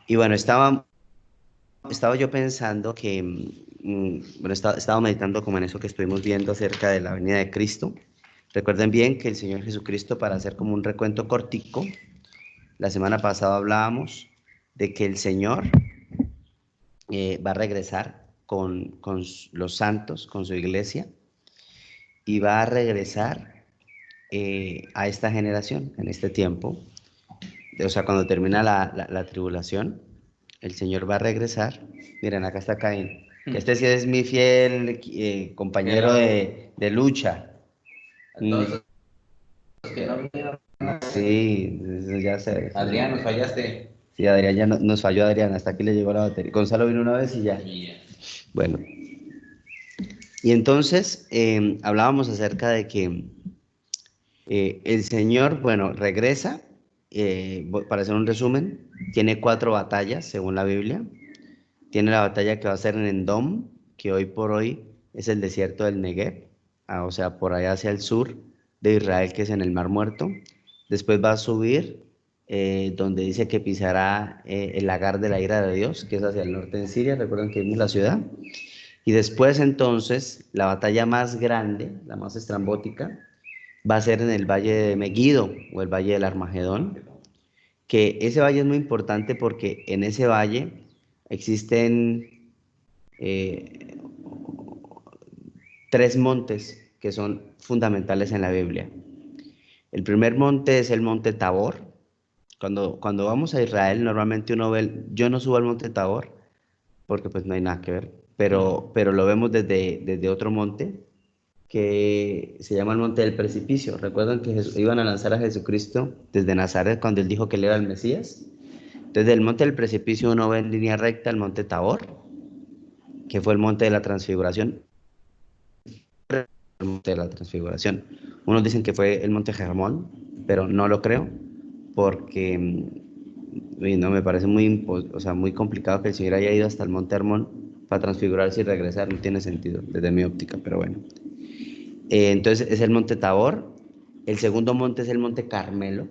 Y bueno, estaba yo pensando que, bueno, estaba meditando como en eso que estuvimos viendo acerca de la venida de Cristo. Recuerden bien que el Señor Jesucristo, para hacer como un recuento cortico, la semana pasada hablábamos de que el Señor va a regresar con los santos, con su iglesia, y va a regresar a esta generación, en este tiempo. O sea, cuando termina la tribulación, el Señor va a regresar. Miren, acá está Caín. Este sí es mi fiel compañero de lucha. Entonces, que no vinieron. Sí, eso ya sé. Adrián, nos fallaste. Sí, Adrián ya nos falló, Adrián. Hasta aquí le llegó la batería. Gonzalo vino una vez y ya. Bueno, y entonces hablábamos acerca de que el Señor, bueno, regresa, para hacer un resumen, tiene 4 batallas según la Biblia. Tiene la batalla que va a ser en Endom, que hoy por hoy es el desierto del Negev, o sea, por allá hacia el sur de Israel, que es en el Mar Muerto. Después va a subir, donde dice que pisará el lagar de la ira de Dios, que es hacia el norte en Siria, recuerden que vimos la ciudad. Y después entonces, la batalla más grande, la más estrambótica, va a ser en el valle de Megiddo o el valle del Armagedón, que ese valle es muy importante porque en ese valle existen 3 montes que son fundamentales en la Biblia. El primer monte es el monte Tabor. Cuando vamos a Israel, normalmente uno ve, yo no subo al monte Tabor porque pues no hay nada que ver, pero lo vemos desde otro monte que se llama el monte del precipicio. ¿Recuerdan que iban a lanzar a Jesucristo desde Nazaret cuando él dijo que él era el Mesías? Entonces, del monte del precipicio uno ve en línea recta el monte Tabor, que fue el monte de la transfiguración. El monte de la transfiguración. Unos dicen que fue el monte Hermón, pero no lo creo, porque no me parece o sea, muy complicado que el Señor haya ido hasta el monte Hermón para transfigurarse y regresar. No tiene sentido desde mi óptica, pero bueno. Entonces es el monte Tabor. El segundo monte es el monte Carmelo,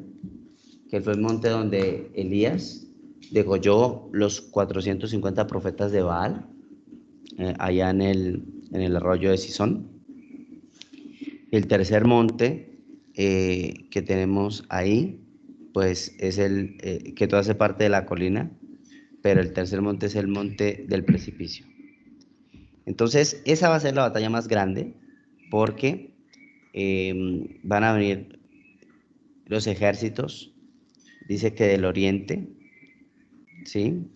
que fue el monte donde Elías degolló los 450 profetas de Baal, allá en el arroyo de Sison. El tercer monte que tenemos ahí, pues es que todo hace parte de la colina, pero el tercer monte es el monte del precipicio. Entonces, esa va a ser la batalla más grande porque van a venir los ejércitos, dice que del oriente, ¿sí?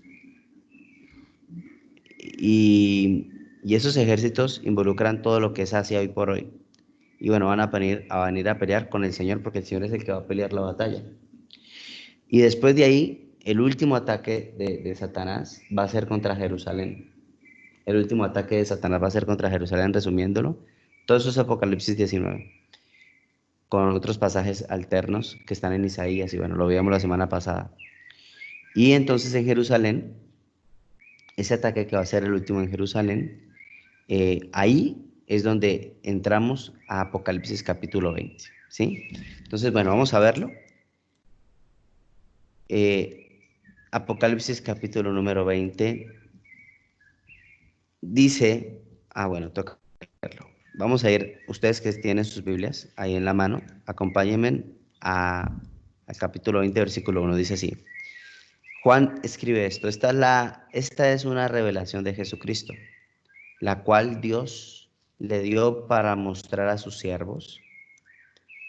Y esos ejércitos involucran todo lo que es Asia hoy por hoy. Y bueno, van a venir a pelear con el Señor porque el Señor es el que va a pelear la batalla. Y después de ahí, el último ataque de Satanás va a ser contra Jerusalén. El último ataque de Satanás va a ser contra Jerusalén, resumiéndolo. Todo eso es Apocalipsis 19, con otros pasajes alternos que están en Isaías, y bueno, lo veíamos la semana pasada. Y entonces en Jerusalén, ese ataque que va a ser el último en Jerusalén, ahí es donde entramos a Apocalipsis capítulo 20, ¿sí? Entonces, bueno, vamos a verlo. Apocalipsis capítulo número 20 dice, bueno, toca verlo. Vamos a ir, ustedes que tienen sus Biblias ahí en la mano, acompáñenme al capítulo 20, versículo 1, dice así. Juan escribe esto, esta es una revelación de Jesucristo, la cual Dios le dio para mostrar a sus siervos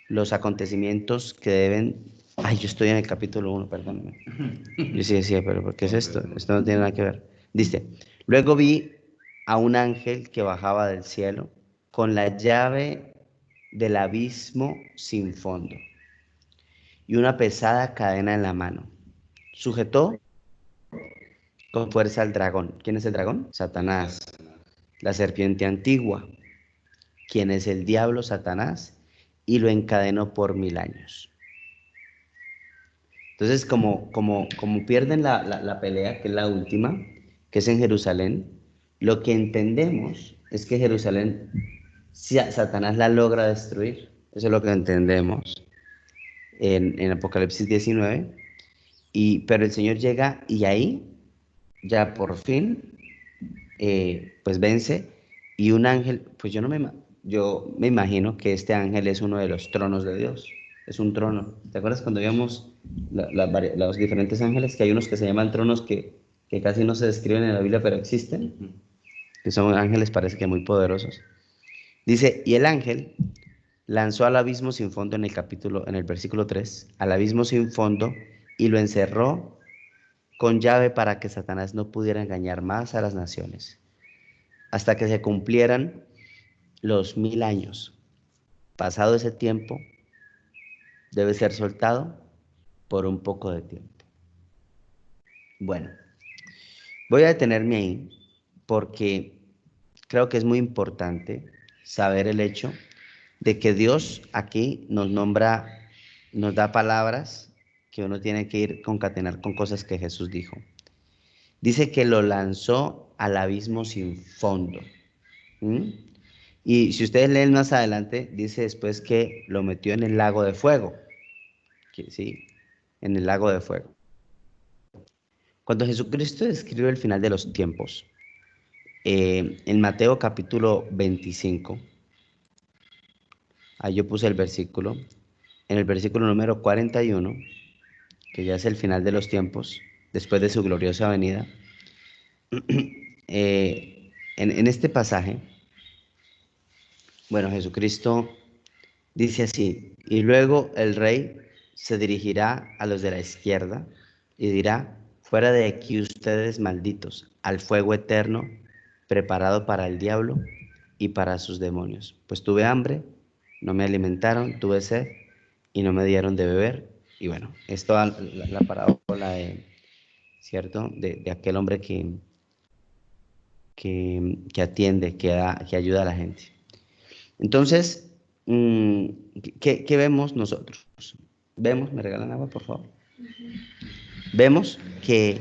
los acontecimientos que deben... Ay, yo estoy en el capítulo 1, perdóname. Yo sí decía, pero ¿qué es esto? Esto no tiene nada que ver. Dice, luego vi a un ángel que bajaba del cielo con la llave del abismo sin fondo y una pesada cadena en la mano. Sujetó con fuerza al dragón. ¿Quién es el dragón? Satanás, la serpiente antigua, quien es el diablo Satanás, y lo encadenó por 1000 años. Entonces, como pierden la pelea, que es la última, que es en Jerusalén, lo que entendemos es que Jerusalén, Satanás la logra destruir. Eso es lo que entendemos en Apocalipsis 19. pero el Señor llega y ahí ya por fin pues vence, y un ángel, pues yo me imagino que este ángel es uno de los tronos de Dios, es un trono. ¿Te acuerdas cuando vimos los diferentes ángeles, que hay unos que se llaman tronos que casi no se describen en la Biblia, pero existen, que son ángeles parece que muy poderosos? Dice, y el ángel lanzó al abismo sin fondo en el versículo 3, al abismo sin fondo, y lo encerró con llave para que Satanás no pudiera engañar más a las naciones, hasta que se cumplieran los 1000 años. Pasado ese tiempo, debe ser soltado por un poco de tiempo. Bueno, voy a detenerme ahí porque creo que es muy importante saber el hecho de que Dios aquí nos nombra, nos da palabras que uno tiene que ir concatenar con cosas que Jesús dijo. Dice que lo lanzó al abismo sin fondo. ¿Mm? Y si ustedes leen más adelante, dice después que lo metió en el lago de fuego. Sí, en el lago de fuego. Cuando Jesucristo describe el final de los tiempos, en Mateo capítulo 25, ahí yo puse el versículo, en el versículo número 41, que ya es el final de los tiempos, después de su gloriosa venida, en este pasaje, bueno, Jesucristo dice así, y luego el rey se dirigirá a los de la izquierda y dirá, fuera de aquí ustedes malditos, al fuego eterno preparado para el diablo y para sus demonios. Pues tuve hambre, no me alimentaron, tuve sed y no me dieron de beber. Y bueno, esto la parábola de, ¿cierto? De aquel hombre que atiende, que ayuda a la gente. Entonces, ¿qué vemos nosotros? Vemos, ¿me regalan agua, por favor? Vemos que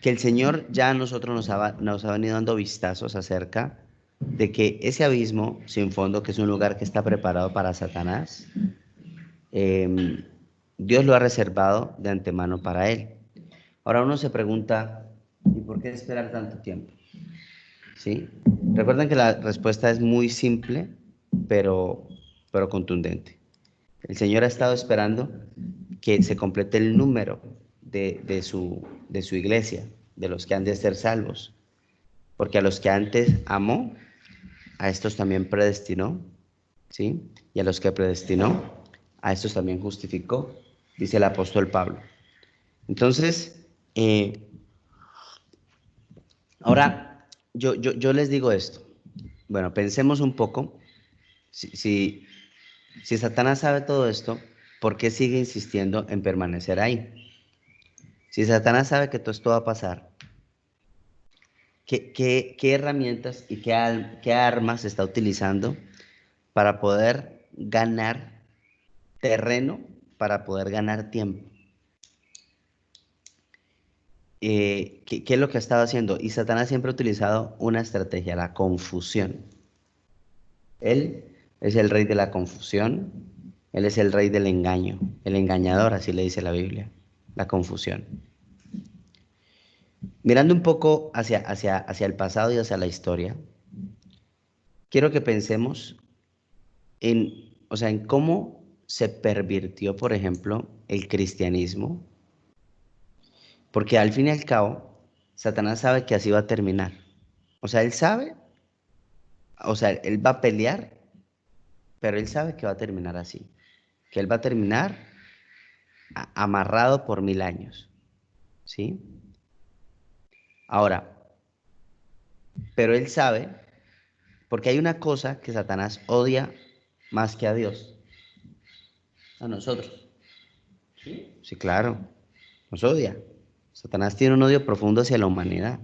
el Señor ya a nosotros nos ha venido dando vistazos acerca de que ese abismo sin fondo, que es un lugar que está preparado para Satanás, eh, Dios lo ha reservado de antemano para él. Ahora uno se pregunta, ¿y por qué esperar tanto tiempo? ¿Sí? Recuerden que la respuesta es muy simple, pero contundente. El Señor ha estado esperando que se complete el número de su iglesia, de los que han de ser salvos. Porque a los que antes amó, a estos también predestinó, ¿sí? Y a los que predestinó, a estos también justificó, dice el apóstol Pablo. Entonces, ahora yo les digo esto. Bueno, pensemos un poco. Si Satanás sabe todo esto, ¿por qué sigue insistiendo en permanecer ahí? Si Satanás sabe que todo esto va a pasar, ¿qué herramientas y qué armas está utilizando para poder ganar terreno, para poder ganar tiempo? ¿Qué es lo que ha estado haciendo? Y Satanás siempre ha utilizado una estrategia, la confusión. Él es el rey de la confusión, él es el rey del engaño, el engañador, así le dice la Biblia, la confusión. Mirando un poco hacia el pasado y hacia la historia, quiero que pensemos o sea, en cómo se pervirtió, por ejemplo, el cristianismo, porque al fin y al cabo, Satanás sabe que así va a terminar. O sea, él sabe, o sea, él va a pelear, pero él sabe que va a terminar así, que él va a terminar amarrado por 1000 años, ¿sí? Ahora, pero él sabe, porque hay una cosa que Satanás odia más que a Dios, a nosotros. Sí, claro, nos odia. Satanás tiene un odio profundo hacia la humanidad,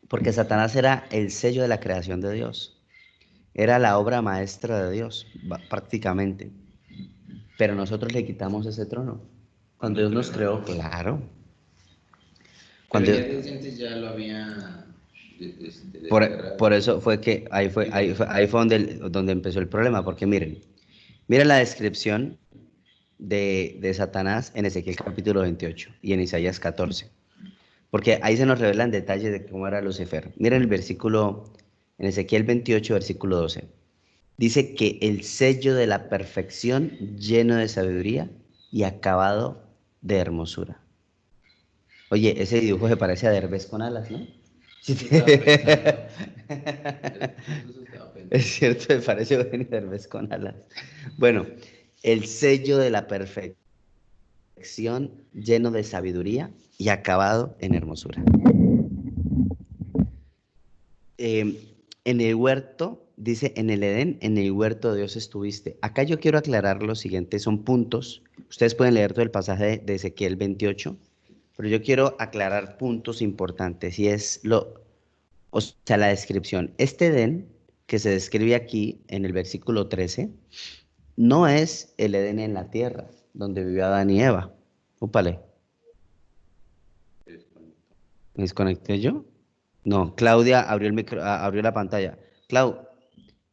porque Satanás era el sello de la creación de Dios, era la obra maestra de Dios, prácticamente. Pero nosotros le quitamos ese trono. Cuando Dios nos creó, claro. Pero ya desde antes ya lo había por eso fue que ahí fue donde empezó el problema, porque miren la descripción de Satanás en Ezequiel capítulo 28 y en Isaías 14. Porque ahí se nos revelan detalles de cómo era Lucifer. Miren el versículo, en Ezequiel 28, versículo 12. Dice que el sello de la perfección, lleno de sabiduría y acabado de hermosura. Oye, ese dibujo se parece a Derbez con alas, ¿no? Sí. Es cierto, me parece Eugenio Derbez con alas. Bueno, el sello de la perfección, lleno de sabiduría y acabado en hermosura. En el huerto, dice, en el Edén, en el huerto de Dios estuviste. Acá yo quiero aclarar lo siguiente, son puntos. Ustedes pueden leer todo el pasaje de Ezequiel 28, pero yo quiero aclarar puntos importantes y es o sea, la descripción. Este Edén que se describe aquí en el versículo 13, no es el Edén en la tierra, donde vivió Adán y Eva. Úpale. ¿Me desconecté yo? No, Claudia abrió abrió la pantalla. Clau,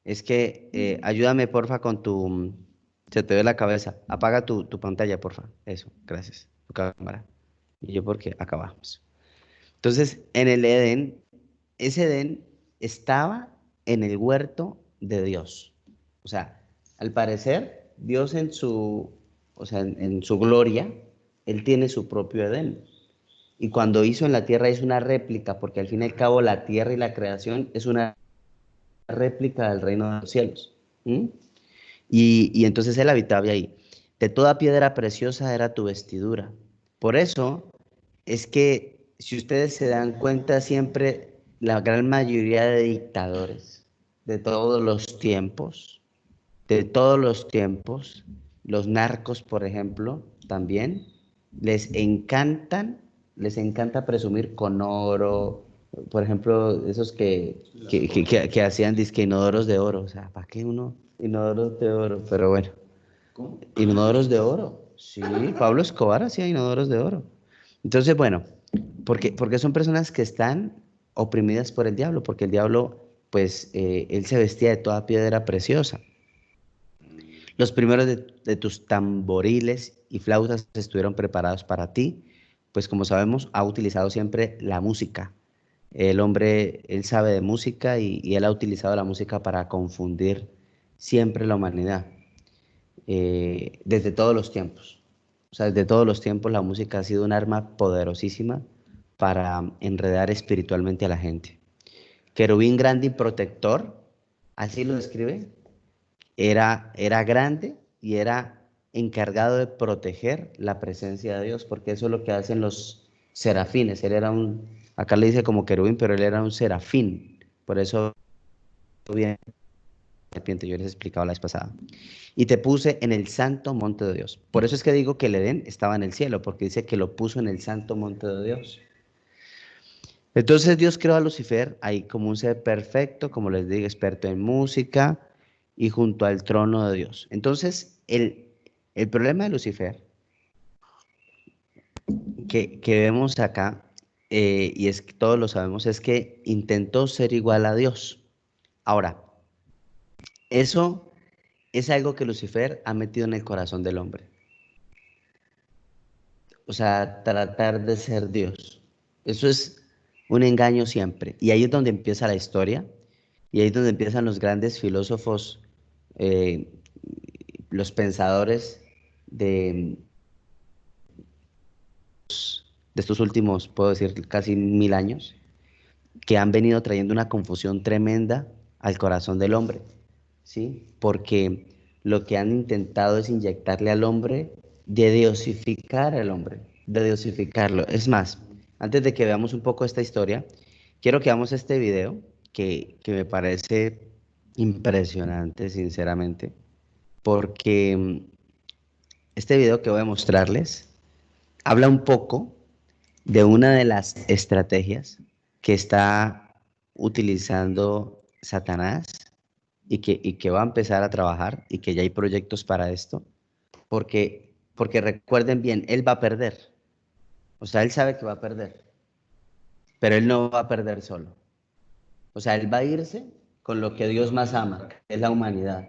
es que ayúdame porfa con se te ve la cabeza. Apaga tu pantalla, porfa. Eso, gracias. Tu cámara. Y yo porque acabamos. Entonces, en el Edén, ese Edén estaba en el huerto de Dios. O sea, al parecer, Dios o sea, en su gloria, Él tiene su propio Edén. Y cuando hizo en la tierra hizo una réplica, porque al fin y al cabo la tierra y la creación es una réplica del reino de los cielos. ¿Mm? Y entonces él habitaba ahí. De toda piedra preciosa era tu vestidura. Por eso es que, si ustedes se dan cuenta, siempre la gran mayoría de dictadores de todos los tiempos, los narcos, por ejemplo, también, les encanta presumir con oro, por ejemplo, esos que hacían disque inodoros de oro, o sea, ¿para qué uno inodoros de oro? Pero bueno, ¿Cómo? inodoros de oro, sí, Pablo Escobar hacía inodoros de oro. Entonces, bueno, porque son personas que están oprimidas por el diablo, porque el diablo, pues, él se vestía de toda piedra preciosa. Los primeros de tus tamboriles y flautas estuvieron preparados para ti, pues como sabemos, ha utilizado siempre la música. El hombre, él sabe de música y él ha utilizado la música para confundir siempre la humanidad, desde todos los tiempos. O sea, desde todos los tiempos la música ha sido un arma poderosísima para enredar espiritualmente a la gente. Querubín grande y protector, así lo describe, era grande y era encargado de proteger la presencia de Dios, porque eso es lo que hacen los serafines. Él era acá le dice como querubín, pero él era un serafín. Por eso bien serpiente, yo les he explicado la vez pasada. Y te puse en el santo monte de Dios. Por eso es que digo que el Edén estaba en el cielo, porque dice que lo puso en el santo monte de Dios. Entonces Dios creó a Lucifer ahí como un ser perfecto, como les digo, experto en música y junto al trono de Dios. Entonces, el problema de Lucifer que vemos acá, y es que todos lo sabemos, es que intentó ser igual a Dios. Ahora, eso es algo que Lucifer ha metido en el corazón del hombre. O sea, tratar de ser Dios. Eso es un engaño siempre. Y ahí es donde empieza la historia. Y ahí es donde empiezan los grandes filósofos, eh, los pensadores de, de estos últimos, puedo decir, casi 1000 años, que han venido trayendo una confusión tremenda al corazón del hombre, ¿sí? Porque lo que han intentado es inyectarle al hombre, de diosificar al hombre, de diosificarlo. Es más, antes de que veamos un poco esta historia, quiero que veamos este video que me parece impresionante, sinceramente, porque este video que voy a mostrarles habla un poco de una de las estrategias que está utilizando Satanás y que va a empezar a trabajar y que ya hay proyectos para esto, porque recuerden bien, él va a perder. O sea, él sabe que va a perder, pero él no va a perder solo. O sea, él va a irse con lo que Dios más ama, que es la humanidad.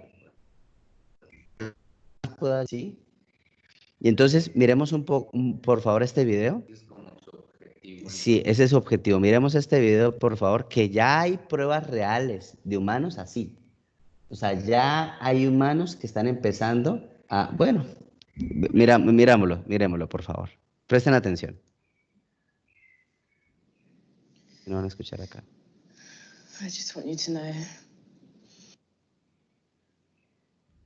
¿Sí? Y entonces miremos un poco, por favor, este video. Es como su objetivo. Sí, ese es su objetivo. Miremos este video, por favor, que ya hay pruebas reales de humanos así. O sea, ya hay humanos que están empezando a, bueno, miremoslo, por favor. Presten atención. No van a escuchar acá. I just want you to know.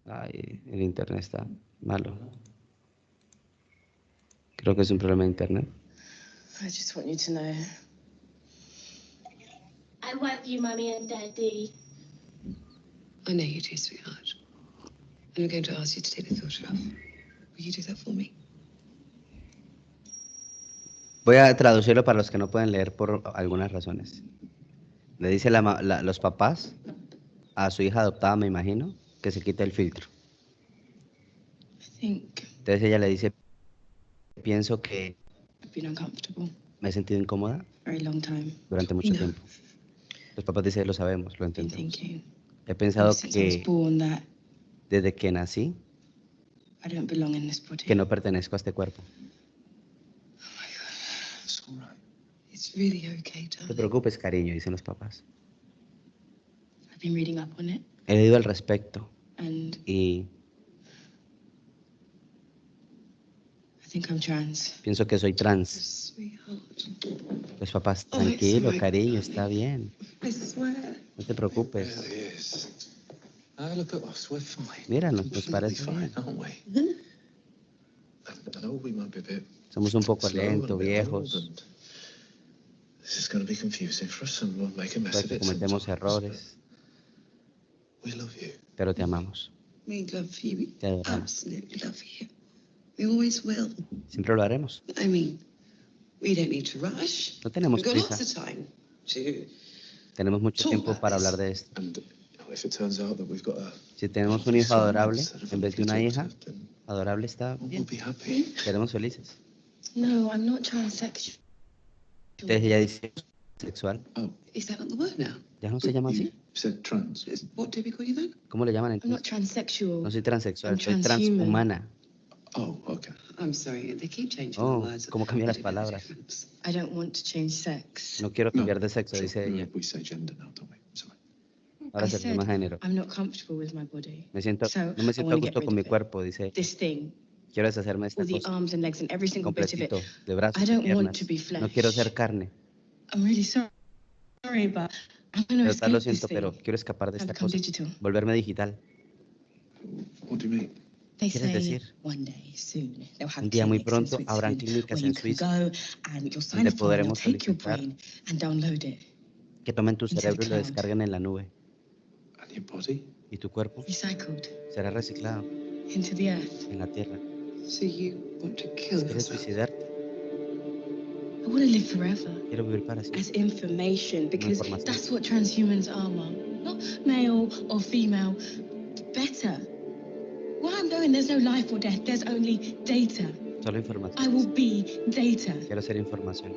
Ay, el internet está malo. Creo que es un problema de internet. I just want you to know. I love you, Mommy and Daddy. I know you do, sweetheart. And I'm going to ask you to take the filter off. Will you do that for me? Voy a traducirlo para los que no pueden leer por algunas razones. Le dice los papás a su hija adoptada, me imagino, que se quite el filtro. I think Entonces ella le dice, pienso que I've been uncomfortable me he sentido incómoda a very long time. durante mucho No. tiempo. Los papás dicen, lo sabemos, lo Been entendemos. thinking He pensado since I was que born that desde que nací, I don't belong in this body. que no pertenezco a este cuerpo. It's all right. It's really okay, No te darling. preocupes, cariño, dicen los papás. I've been reading up on it, He leído al respecto and y I think I'm trans. pienso que soy trans. Sweetheart, Los papás, Oh, it's tranquilo, alright, cariño, darling. está bien. I swear. No te preocupes. Really is. Look at us, we're fine. Mira, nos Completely parece fine, bien. aren't we? I know we might be a bit Somos un poco slow and a lentos, bit viejos, old, and this is going to be confusing for us, and we'll make a mess of porque it cometemos sometimes, errores, but we love you. pero te amamos. We love you. Te adoramos. Absolutely love you. We always will. Siempre lo haremos. I mean, we don't need to rush. No tenemos We've got prisa. lots of time to. Tenemos mucho Talk tiempo about para this. hablar de esto. And if it turns out that we've got a Si tenemos un hijo adorable en vez de una hija, then adorable está we'll bien. be happy. Seremos felices. No, I'm not transsexual. Entonces ella dice sexual. Oh, Is that not the word now? ¿Ya no se llama you así? said trans. What do we call you then? ¿Cómo le llaman I'm not entonces? transsexual. No soy transexual, I'm soy transhuman. transhumana. Oh, okay. I'm sorry, they keep changing Oh, the words. cómo cambian las I don't know the palabras. difference. I don't want to change sex. No quiero No, cambiar de sexo, sure. dice ella. We say gender now, don't we? Sorry. Ahora I se said llama género. I'm not comfortable with my body. No me siento So, a I gusto wanna get con rid mi of it. cuerpo, dice. This thing, Quiero deshacerme de esta all the cosa. arms and legs and every single bit of it. Completito, de brazos I y don't want piernas. to be flesh. No quiero ser carne. I'm really sorry, but I'm going to De verdad lo escape this siento, thing pero quiero escapar de and esta become cosa. digital. Volverme digital. What do you mean? They ¿Quieres say decir? one day soon they'll have Un día muy clinics in pronto habrán Switzerland clínicas where en you can Suiza go and you'll sign donde a form, they'll podremos take your solicitar brain and download it que tomen tu into the cerebro y lo cloud. descarguen en la nube. And your body? Y tu cuerpo recycled será reciclado into the earth. en la tierra. So you want to kill ¿Quieres yourself? suicidarte? I want to live forever Quiero vivir para siempre. as information because información. that's what transhumans are, Mum. Not male or female, better. Where I'm going, there's no life or death, there's only data. Solo I información. will be data. Quiero ser información.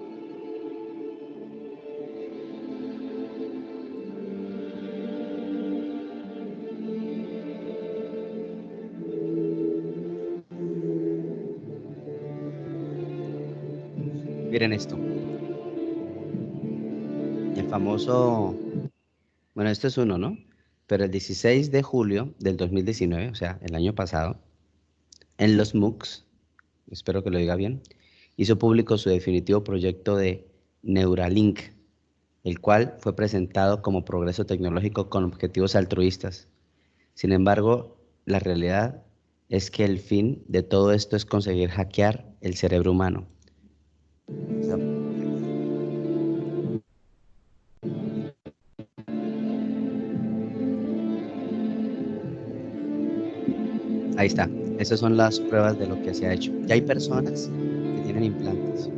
Miren esto. El famoso, bueno, esto es uno, ¿no? Pero el 16 de julio del 2019, o sea, el año pasado, en los MOOCs, espero que lo diga bien, hizo público su definitivo proyecto de Neuralink, el cual fue presentado como progreso tecnológico con objetivos altruistas. Sin embargo, la realidad es que el fin de todo esto es conseguir hackear el cerebro humano. O sea, ahí está. Esas son las pruebas de lo que se ha hecho. Ya hay personas que tienen implantes.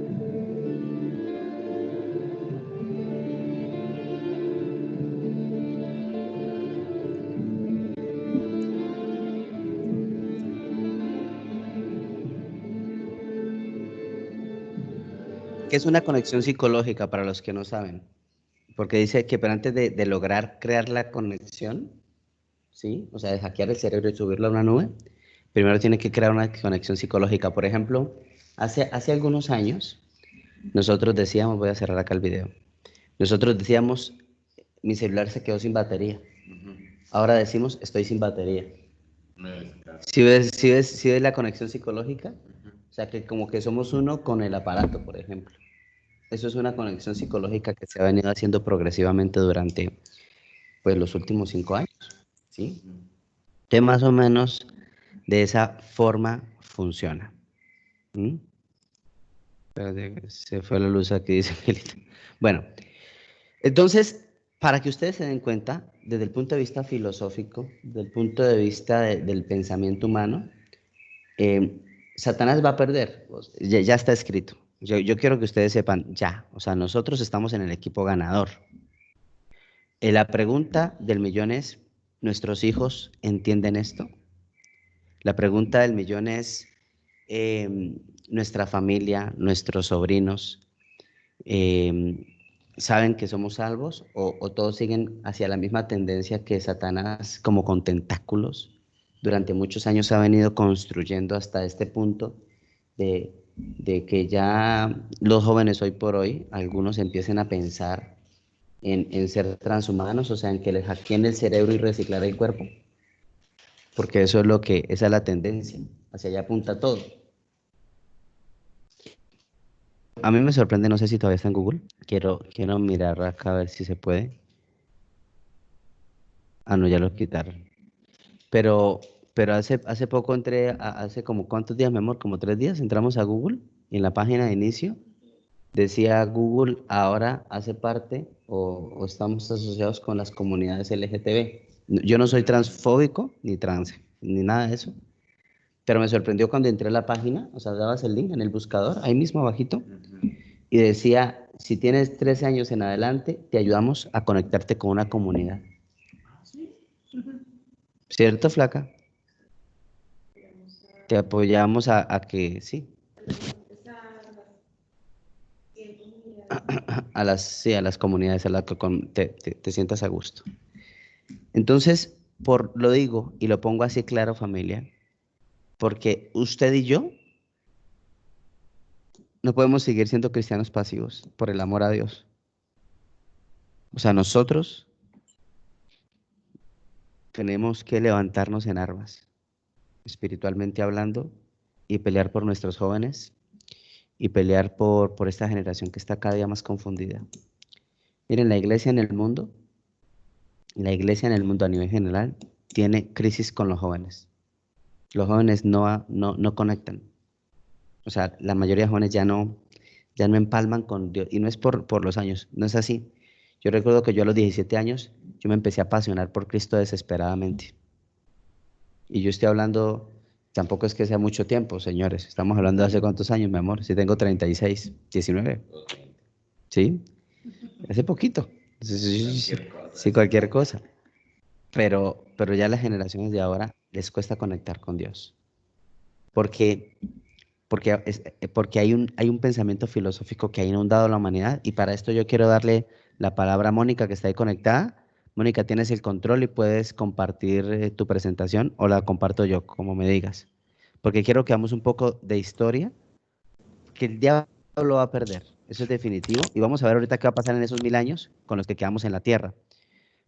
¿Qué es una conexión psicológica para los que no saben? Porque dice que pero antes de lograr crear la conexión, ¿sí? O sea, de hackear el cerebro y subirlo a una nube, primero tiene que crear una conexión psicológica. Por ejemplo, hace algunos años, nosotros decíamos, voy a cerrar acá el video, nosotros decíamos, mi celular se quedó sin batería. Ahora decimos, estoy sin batería. Si ves la conexión psicológica, o sea, que como que somos uno con el aparato, por ejemplo. Eso es una conexión psicológica que se ha venido haciendo progresivamente durante, pues, los últimos 5 años, ¿sí? Que más o menos de esa forma funciona. ¿Mm? Espérate, se fue la luz aquí, dice Angelita. Bueno, entonces, para que ustedes se den cuenta, desde el punto de vista filosófico, desde el punto de vista del pensamiento humano, Satanás va a perder. Ya está escrito. Yo quiero que ustedes sepan, ya, o sea, nosotros estamos en el equipo ganador. La pregunta del millón es, ¿nuestros hijos entienden esto? La pregunta del millón es, ¿nuestra familia, nuestros sobrinos, saben que somos salvos o todos siguen hacia la misma tendencia que Satanás, como con tentáculos, durante muchos años ha venido construyendo hasta este punto de que ya los jóvenes hoy por hoy, algunos empiecen a pensar en ser transhumanos, o sea, en que les hackeen el cerebro y reciclar el cuerpo? Porque eso es esa es la tendencia, hacia allá apunta todo. A mí me sorprende, no sé si todavía está en Google, quiero mirar acá a ver si se puede. Ah, no, ya lo quitaron. Pero, pero hace poco entré, hace como cuántos días, mi amor, como 3 días, entramos a Google y en la página de inicio decía Google ahora hace parte o estamos asociados con las comunidades LGTB. Yo no soy transfóbico ni trans, ni nada de eso, pero me sorprendió cuando entré a la página, o sea, dabas el link en el buscador, ahí mismo abajito, y decía, si tienes 13 años en adelante, te ayudamos a conectarte con una comunidad. ¿Cierto, flaca? Te apoyamos a que, sí, sí, a las comunidades a las que te sientas a gusto. Entonces, lo digo y lo pongo así claro, familia, porque usted y yo no podemos seguir siendo cristianos pasivos por el amor a Dios. O sea, nosotros tenemos que levantarnos en armas, espiritualmente hablando, y pelear por nuestros jóvenes y pelear por esta generación que está cada día más confundida. Miren, la iglesia en el mundo a nivel general tiene crisis con los jóvenes. Los jóvenes no conectan. O sea, la mayoría de jóvenes ya no empalman con Dios. Y no es por los años, no es así. Yo recuerdo que yo a los 17 años, yo me empecé a apasionar por Cristo desesperadamente. Y yo estoy hablando, tampoco es que sea mucho tiempo, señores. Estamos hablando de hace cuántos años, mi amor. Si tengo 36, 19. ¿Sí? Hace poquito. Sí, cualquier cosa. Pero ya las generaciones de ahora les cuesta conectar con Dios. Porque, porque hay un pensamiento filosófico que ha inundado la humanidad, y para esto yo quiero darle la palabra a Mónica, que está ahí conectada. Mónica, tienes el control y puedes compartir tu presentación, o la comparto yo, como me digas. Porque quiero que hagamos un poco de historia, que el diablo va a perder, eso es definitivo, y vamos a ver ahorita qué va a pasar en esos 1000 años con los que quedamos en la tierra.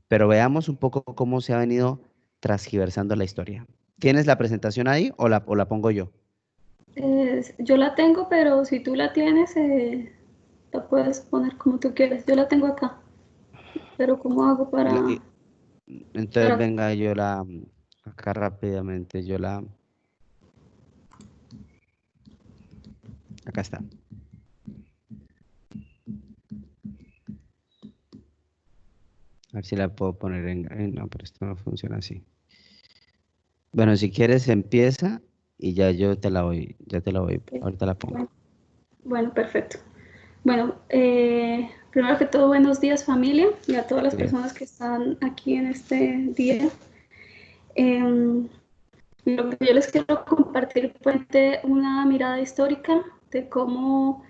Pero veamos un poco cómo se ha venido transgiversando la historia. ¿Tienes la presentación ahí o la pongo yo? Yo la tengo, pero si tú la tienes, la puedes poner como tú quieras. Yo la tengo acá. Pero ¿cómo hago Entonces venga, acá rápidamente, acá está. A ver si la puedo poner no, pero esto no funciona así. Bueno, si quieres empieza y ya yo te la voy, ahorita la pongo. Bueno, perfecto. Bueno, primero que todo, buenos días, familia, y a todas las personas que están aquí en este día. Lo que yo les quiero compartir fue una mirada histórica de cómo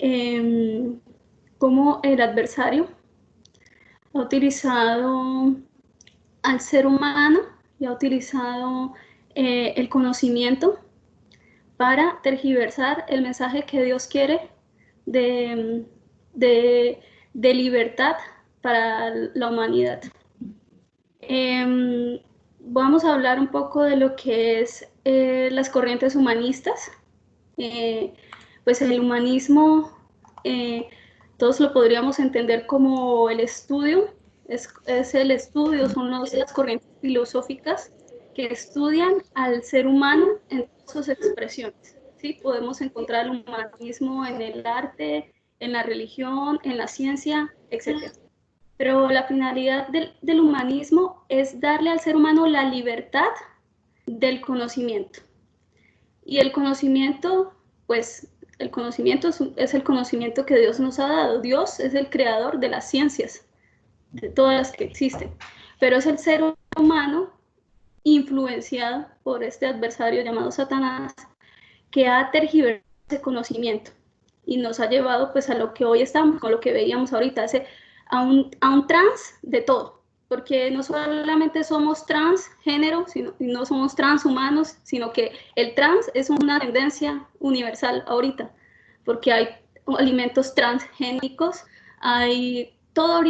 el adversario ha utilizado al ser humano y ha utilizado el conocimiento para tergiversar el mensaje que Dios quiere de libertad para la humanidad. Vamos a hablar un poco de lo que es las corrientes humanistas. Pues el humanismo, todos lo podríamos entender como el estudio, es el estudio, son las corrientes filosóficas que estudian al ser humano en todas sus expresiones, ¿sí? Podemos encontrar el humanismo en el arte, en la religión, en la ciencia, etc. Pero la finalidad del humanismo es darle al ser humano la libertad del conocimiento. Y el conocimiento, pues, el conocimiento es el conocimiento que Dios nos ha dado. Dios es el creador de las ciencias, de todas las que existen. Pero es el ser humano influenciado por este adversario llamado Satanás, que ha tergiversado ese conocimiento y nos ha llevado pues a lo que hoy estamos, con lo que veíamos ahorita, a un trans de todo, porque no solamente somos transgénero, no somos transhumanos, sino que el trans es una tendencia universal ahorita, porque hay alimentos transgénicos, hay todo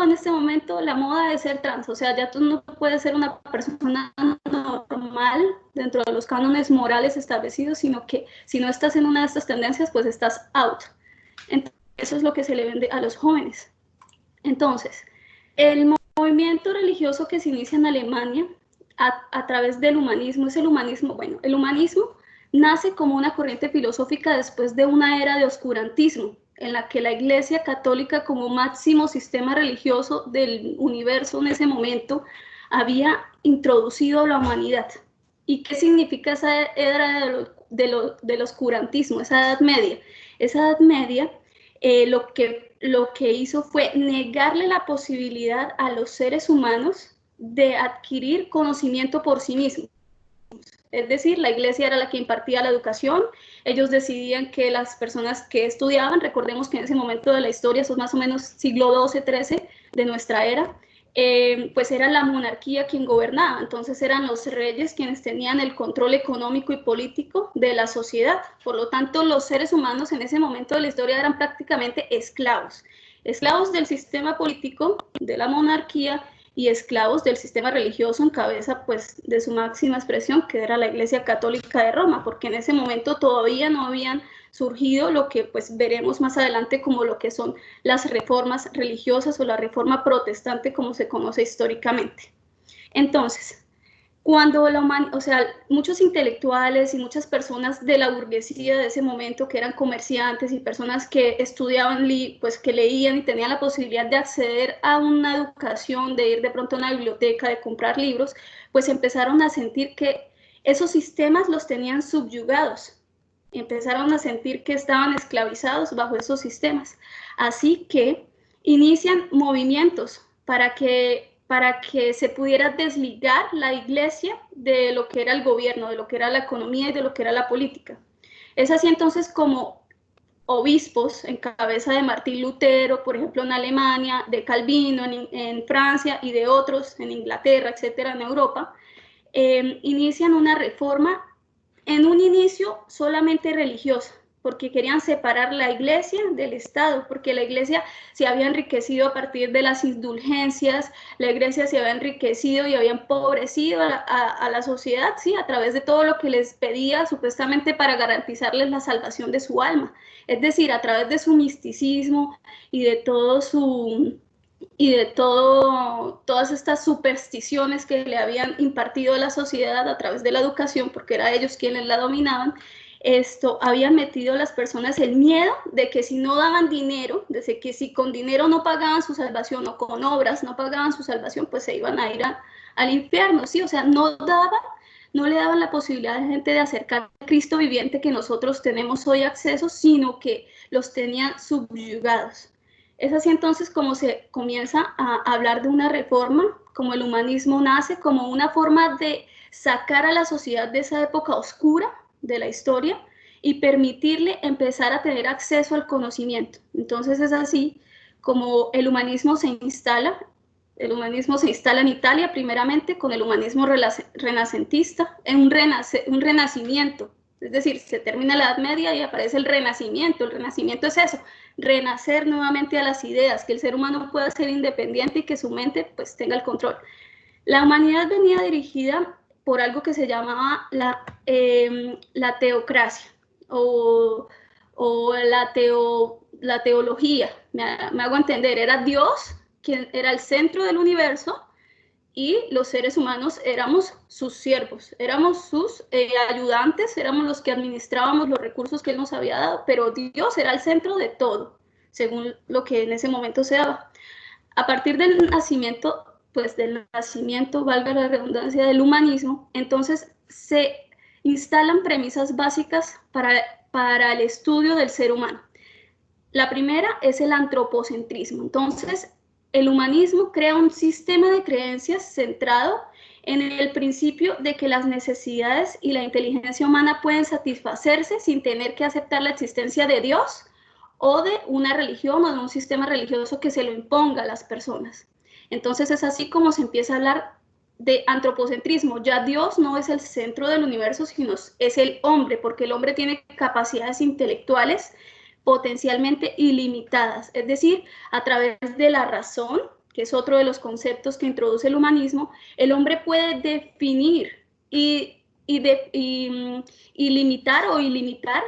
en este momento, la moda de ser trans, o sea, ya tú no puedes ser una persona normal dentro de los cánones morales establecidos, sino que si no estás en una de estas tendencias, pues estás out. Entonces, eso es lo que se le vende a los jóvenes. Entonces, el movimiento religioso que se inicia en Alemania a través del humanismo es el humanismo. Bueno, el humanismo nace como una corriente filosófica después de una era de oscurantismo, en la que la Iglesia Católica, como máximo sistema religioso del universo en ese momento, había introducido la humanidad. ¿Y qué significa esa era del oscurantismo, esa Edad Media? Esa Edad Media lo que hizo fue negarle la posibilidad a los seres humanos de adquirir conocimiento por sí mismos. Es decir, la iglesia era la que impartía la educación, ellos decidían que las personas que estudiaban, recordemos que en ese momento de la historia, eso es más o menos siglo XII-XIII de nuestra era, pues era la monarquía quien gobernaba, entonces eran los reyes quienes tenían el control económico y político de la sociedad. Por lo tanto, los seres humanos en ese momento de la historia eran prácticamente esclavos del sistema político, de la monarquía, y esclavos del sistema religioso en cabeza pues de su máxima expresión, que era la Iglesia Católica de Roma, porque en ese momento todavía no habían surgido lo que pues veremos más adelante como lo que son las reformas religiosas o la reforma protestante como se conoce históricamente. Entonces, cuando muchos intelectuales y muchas personas de la burguesía de ese momento, que eran comerciantes y personas que estudiaban, pues que leían y tenían la posibilidad de acceder a una educación, de ir de pronto a una biblioteca, de comprar libros, pues empezaron a sentir que esos sistemas los tenían subyugados, empezaron a sentir que estaban esclavizados bajo esos sistemas. Así que inician movimientos para que se pudiera desligar la iglesia de lo que era el gobierno, de lo que era la economía y de lo que era la política. Es así entonces como obispos en cabeza de Martín Lutero, por ejemplo en Alemania, de Calvino en Francia y de otros en Inglaterra, etcétera, en Europa, inician una reforma en un inicio solamente religiosa, porque querían separar la iglesia del Estado, porque la iglesia se había enriquecido a partir de las indulgencias, la iglesia se había enriquecido y había empobrecido a la sociedad, ¿sí? A través de todo lo que les pedía supuestamente para garantizarles la salvación de su alma, es decir, a través de su misticismo y de todas estas supersticiones que le habían impartido a la sociedad a través de la educación, porque eran ellos quienes la dominaban. Habían metido a las personas el miedo de que si no daban dinero, de que si con dinero no pagaban su salvación o con obras no pagaban su salvación, pues se iban a ir al infierno, ¿sí? O sea, no le daban la posibilidad a la gente de acercar a Cristo viviente que nosotros tenemos hoy acceso, sino que los tenían subyugados. Es así entonces como se comienza a hablar de una reforma, como el humanismo nace como una forma de sacar a la sociedad de esa época oscura de la historia y permitirle empezar a tener acceso al conocimiento. Entonces es así como el humanismo se instala El humanismo se instala en Italia primeramente con el humanismo renacentista, en un renacimiento. Es decir, se termina la Edad Media y aparece el Renacimiento. El Renacimiento es eso, renacer nuevamente a las ideas, que el ser humano pueda ser independiente y que su mente pues tenga el control. La humanidad venía dirigida por algo que se llamaba la teocracia o la teología. Me hago entender, era Dios quien era el centro del universo y los seres humanos éramos sus siervos, éramos sus ayudantes, éramos los que administrábamos los recursos que Él nos había dado, pero Dios era el centro de todo, según lo que en ese momento se daba. A partir del nacimiento, valga la redundancia, del humanismo, entonces se instalan premisas básicas para el estudio del ser humano. La primera es el antropocentrismo. Entonces, el humanismo crea un sistema de creencias centrado en el principio de que las necesidades y la inteligencia humana pueden satisfacerse sin tener que aceptar la existencia de Dios o de una religión o de un sistema religioso que se lo imponga a las personas. Entonces es así como se empieza a hablar de antropocentrismo. Ya Dios no es el centro del universo, sino es el hombre, porque el hombre tiene capacidades intelectuales potencialmente ilimitadas, es decir, a través de la razón, que es otro de los conceptos que introduce el humanismo, el hombre puede definir y limitar o ilimitar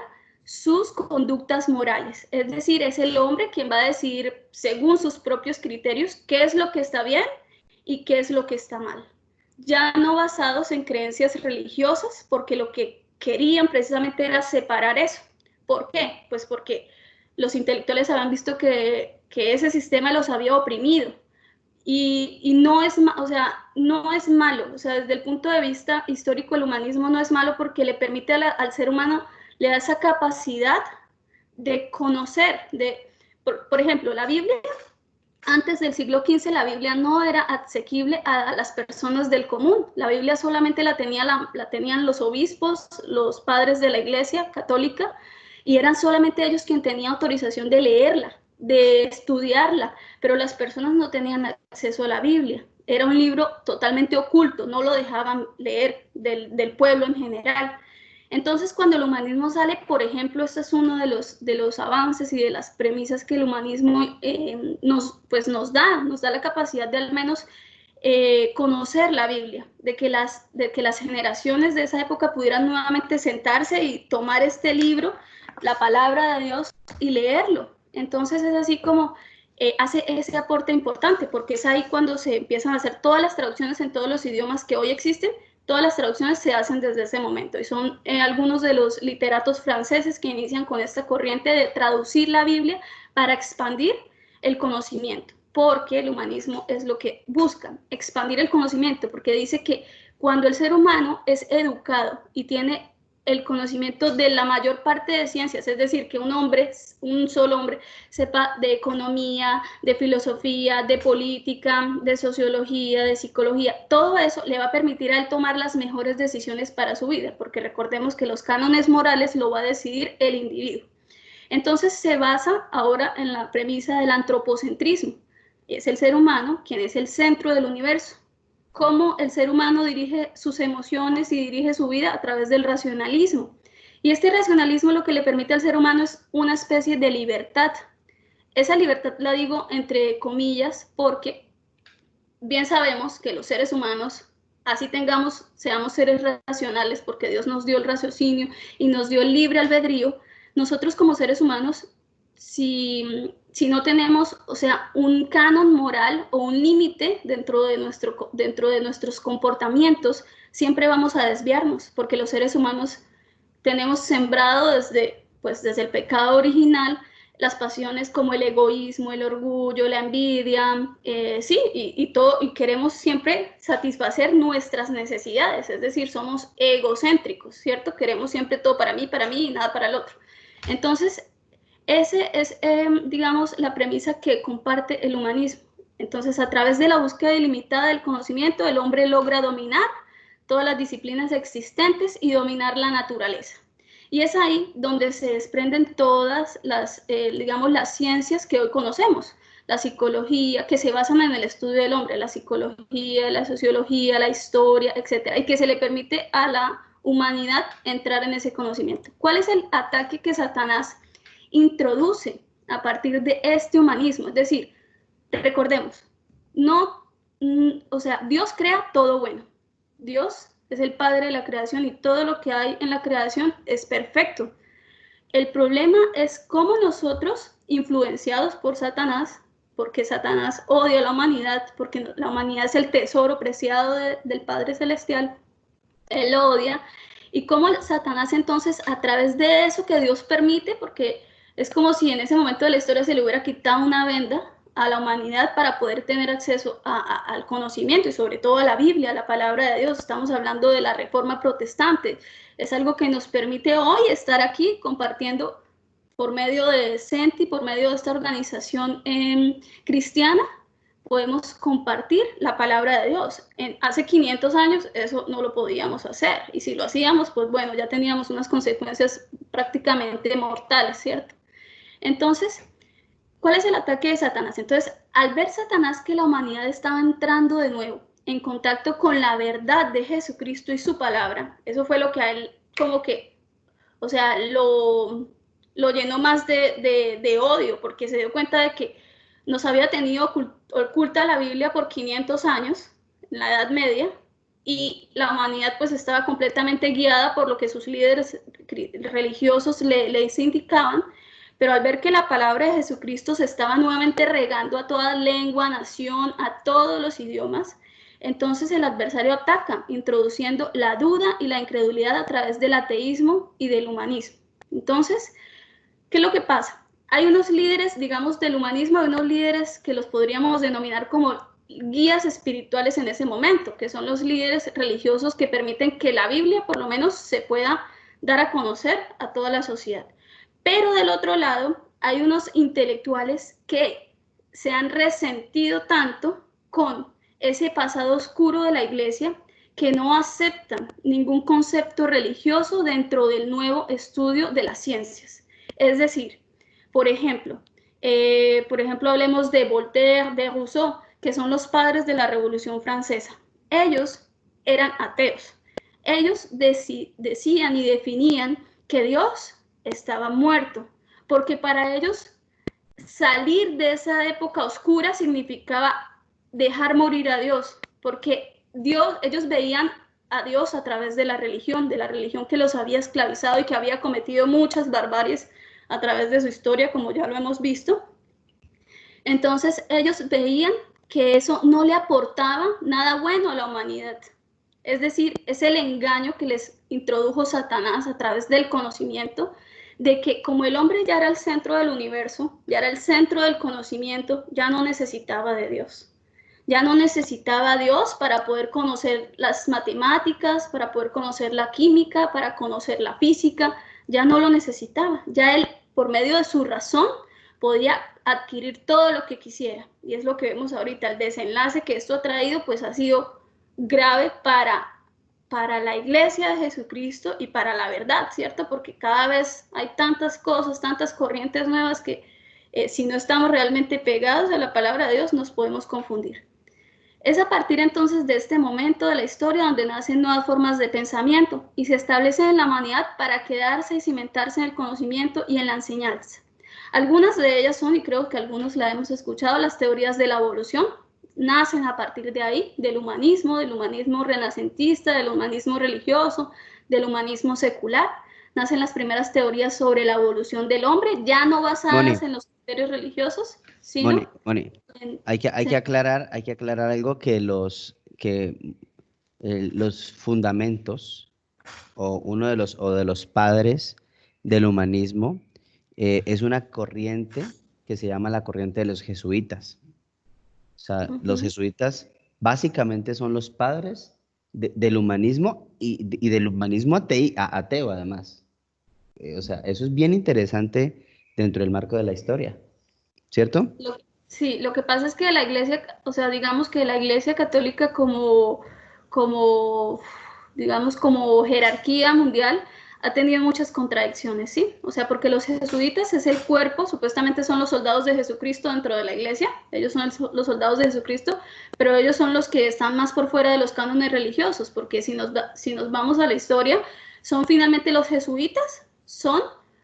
sus conductas morales, es decir, es el hombre quien va a decidir según sus propios criterios qué es lo que está bien y qué es lo que está mal, ya no basados en creencias religiosas, porque lo que querían precisamente era separar eso. ¿Por qué? Pues porque los intelectuales habían visto que ese sistema los había oprimido y no es malo, o sea, desde el punto de vista histórico el humanismo no es malo porque le permite al ser humano, le da esa capacidad de conocer, por ejemplo, la Biblia, antes del siglo XV la Biblia no era asequible a las personas del común, la Biblia solamente la tenían los obispos, los padres de la Iglesia católica, y eran solamente ellos quienes tenían autorización de leerla, de estudiarla, pero las personas no tenían acceso a la Biblia. Era un libro totalmente oculto, no lo dejaban leer del pueblo en general. Entonces, cuando el humanismo sale, por ejemplo, este es uno de los avances y de las premisas que el humanismo nos da la capacidad de al menos conocer la Biblia, de que las generaciones de esa época pudieran nuevamente sentarse y tomar este libro, la palabra de Dios, y leerlo. Entonces es así como hace ese aporte importante, porque es ahí cuando se empiezan a hacer todas las traducciones en todos los idiomas que hoy existen. Todas las traducciones se hacen desde ese momento y son algunos de los literatos franceses que inician con esta corriente de traducir la Biblia para expandir el conocimiento, porque el humanismo es lo que busca, expandir el conocimiento, porque dice que cuando el ser humano es educado y tiene el conocimiento de la mayor parte de ciencias, es decir, que un solo hombre sepa de economía, de filosofía, de política, de sociología, de psicología, todo eso le va a permitir a él tomar las mejores decisiones para su vida, porque recordemos que los cánones morales lo va a decidir el individuo. Entonces se basa ahora en la premisa del antropocentrismo, es el ser humano quien es el centro del universo. Cómo el ser humano dirige sus emociones y dirige su vida a través del racionalismo. Y este racionalismo lo que le permite al ser humano es una especie de libertad. Esa libertad la digo entre comillas porque bien sabemos que los seres humanos, así seamos seres racionales porque Dios nos dio el raciocinio y nos dio el libre albedrío, nosotros como seres humanos, si no tenemos, un canon moral o un límite dentro de nuestros comportamientos, siempre vamos a desviarnos, porque los seres humanos tenemos sembrado desde el pecado original las pasiones como el egoísmo, el orgullo, la envidia, y queremos siempre satisfacer nuestras necesidades, es decir, somos egocéntricos, ¿cierto? Queremos siempre todo para mí y nada para el otro. Entonces, esa es, digamos, la premisa que comparte el humanismo. Entonces, a través de la búsqueda ilimitada del conocimiento, el hombre logra dominar todas las disciplinas existentes y dominar la naturaleza. Y es ahí donde se desprenden todas las, digamos, las ciencias que hoy conocemos. la psicología, que se basan en el estudio del hombre, la psicología, la sociología, la historia, etcétera, y que se le permite a la humanidad entrar en ese conocimiento. ¿Cuál es el ataque que Satanás introduce a partir de este humanismo? Es decir, recordemos, Dios crea todo bueno. Dios es el padre de la creación y todo lo que hay en la creación es perfecto. El problema es cómo nosotros, influenciados por Satanás, porque Satanás odia a la humanidad, porque la humanidad es el tesoro preciado del Padre Celestial, él lo odia, y cómo Satanás entonces, a través de eso que Dios permite, porque es como si en ese momento de la historia se le hubiera quitado una venda a la humanidad para poder tener acceso al conocimiento y sobre todo a la Biblia, a la palabra de Dios. Estamos hablando de la Reforma Protestante. Es algo que nos permite hoy estar aquí compartiendo por medio de CENTI, por medio de esta organización cristiana, podemos compartir la palabra de Dios. Hace 500 años eso no lo podíamos hacer, y si lo hacíamos, pues bueno, ya teníamos unas consecuencias prácticamente mortales, ¿cierto? Entonces, ¿cuál es el ataque de Satanás? Entonces, al ver Satanás que la humanidad estaba entrando de nuevo en contacto con la verdad de Jesucristo y su palabra, eso fue lo que a él como que, o sea, lo llenó más de odio, porque se dio cuenta de que nos había tenido oculta la Biblia por 500 años, en la Edad Media, y la humanidad pues estaba completamente guiada por lo que sus líderes religiosos les indicaban, pero al ver que la palabra de Jesucristo se estaba nuevamente regando a toda lengua, nación, a todos los idiomas, entonces el adversario ataca, introduciendo la duda y la incredulidad a través del ateísmo y del humanismo. Entonces, ¿qué es lo que pasa? Hay unos líderes, digamos, del humanismo, hay unos líderes que los podríamos denominar como guías espirituales en ese momento, que son los líderes religiosos que permiten que la Biblia, por lo menos, se pueda dar a conocer a toda la sociedad. Pero del otro lado, hay unos intelectuales que se han resentido tanto con ese pasado oscuro de la iglesia que no aceptan ningún concepto religioso dentro del nuevo estudio de las ciencias. Es decir, por ejemplo, hablemos de Voltaire, de Rousseau, que son los padres de la Revolución Francesa. Ellos eran ateos. Ellos decían y definían que Dios estaba muerto, porque para ellos salir de esa época oscura significaba dejar morir a Dios, porque ellos veían a Dios a través de la religión que los había esclavizado y que había cometido muchas barbaries a través de su historia, como ya lo hemos visto. Entonces ellos veían que eso no le aportaba nada bueno a la humanidad. Es decir, es el engaño que les introdujo Satanás a través del conocimiento, de que como el hombre ya era el centro del universo, ya era el centro del conocimiento, ya no necesitaba de Dios. Ya no necesitaba a Dios para poder conocer las matemáticas, para poder conocer la química, para conocer la física, ya no lo necesitaba. Ya él, por medio de su razón, podía adquirir todo lo que quisiera. Y es lo que vemos ahorita, el desenlace que esto ha traído, pues ha sido grave para la iglesia de Jesucristo y para la verdad, ¿cierto? Porque cada vez hay tantas cosas, tantas corrientes nuevas que si no estamos realmente pegados a la palabra de Dios, nos podemos confundir. Es a partir entonces de este momento de la historia donde nacen nuevas formas de pensamiento y se establecen en la humanidad para quedarse y cimentarse en el conocimiento y en la enseñanza. Algunas de ellas son, y creo que algunos la hemos escuchado, las teorías de la evolución. Nacen a partir de ahí, del humanismo renacentista, del humanismo religioso, del humanismo secular. Nacen las primeras teorías sobre la evolución del hombre, ya no basadas en los criterios religiosos, sino... Hay que aclarar algo, que los fundamentos o uno de los padres del humanismo es una corriente que se llama la corriente de los jesuitas. O sea, los jesuitas básicamente son los padres del humanismo y del humanismo ateo además. O sea, eso es bien interesante dentro del marco de la historia, ¿cierto? Sí, lo que pasa es que la iglesia, o sea, digamos que la iglesia católica como jerarquía mundial ha tenido muchas contradicciones, ¿sí? O sea, porque los jesuitas es el cuerpo, supuestamente son los soldados de Jesucristo dentro de la iglesia, ellos son los soldados de Jesucristo, pero ellos son los que están más por fuera de los cánones religiosos, porque si nos vamos a la historia, son finalmente los jesuitas, son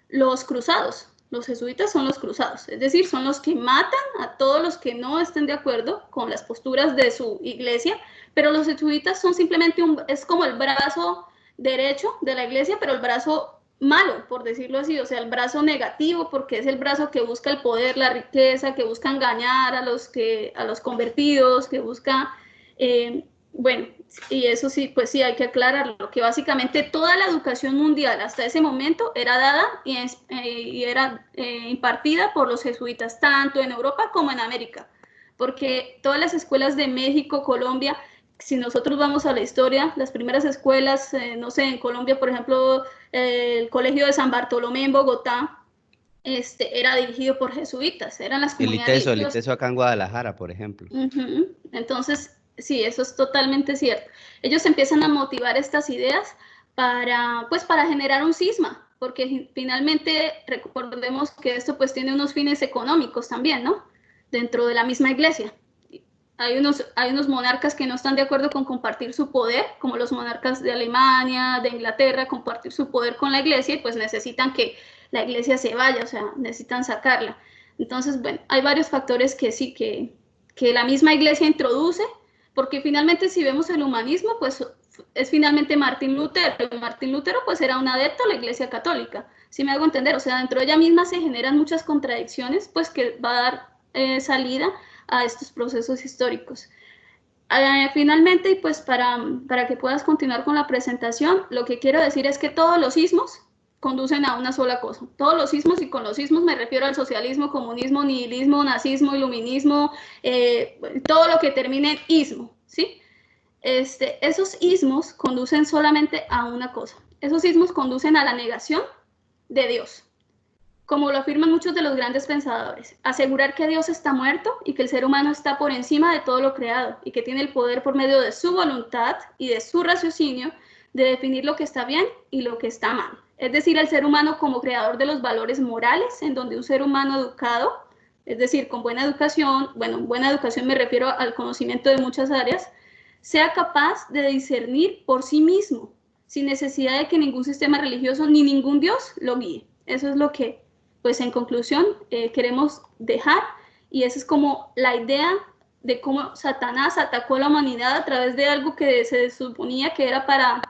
los cruzados. Los jesuitas son los cruzados, es decir, son los que matan a todos los que no estén de acuerdo con las posturas de su iglesia, pero los jesuitas son simplemente es como el brazo derecho de la iglesia, pero el brazo malo, por decirlo así, o sea, el brazo negativo, porque es el brazo que busca el poder, la riqueza, que busca engañar a los convertidos, que busca, bueno, y eso sí, pues sí, hay que aclararlo, que básicamente toda la educación mundial hasta ese momento era dada y era impartida por los jesuitas, tanto en Europa como en América, porque todas las escuelas de México, Colombia, si nosotros vamos a la historia, las primeras escuelas, no sé, en Colombia, por ejemplo, el Colegio de San Bartolomé en Bogotá, era dirigido por jesuitas, eran las comunidades. El ITESO acá en Guadalajara, por ejemplo. Entonces, sí, eso es totalmente cierto. Ellos empiezan a motivar estas ideas para generar un cisma, porque finalmente recordemos que esto pues tiene unos fines económicos también, ¿no? Dentro de la misma iglesia. Hay unos monarcas que no están de acuerdo con compartir su poder, como los monarcas de Alemania, de Inglaterra, compartir su poder con la iglesia, y pues necesitan que la iglesia se vaya, o sea, necesitan sacarla. Entonces, bueno, hay varios factores que sí, que la misma iglesia introduce, porque finalmente si vemos el humanismo, pues es finalmente Martín Lutero. Martín Lutero pues era un adepto a la iglesia católica, si me hago entender, o sea, dentro de ella misma se generan muchas contradicciones, pues que va a dar salida a estos procesos históricos. Finalmente, y pues para que puedas continuar con la presentación, lo que quiero decir es que todos los ismos conducen a una sola cosa. Todos los ismos, y con los ismos me refiero al socialismo, comunismo, nihilismo, nazismo, iluminismo, todo lo que termine en ismo, ¿sí? Esos ismos conducen solamente a una cosa. Esos ismos conducen a la negación de Dios, como lo afirman muchos de los grandes pensadores, asegurar que Dios está muerto y que el ser humano está por encima de todo lo creado y que tiene el poder por medio de su voluntad y de su raciocinio de definir lo que está bien y lo que está mal. Es decir, el ser humano como creador de los valores morales, en donde un ser humano educado, es decir, con buena educación, bueno, buena educación me refiero al conocimiento de muchas áreas, sea capaz de discernir por sí mismo, sin necesidad de que ningún sistema religioso ni ningún Dios lo guíe. Eso es lo que, pues en conclusión, queremos dejar, y esa es como la idea de cómo Satanás atacó a la humanidad a través de algo que se suponía que era para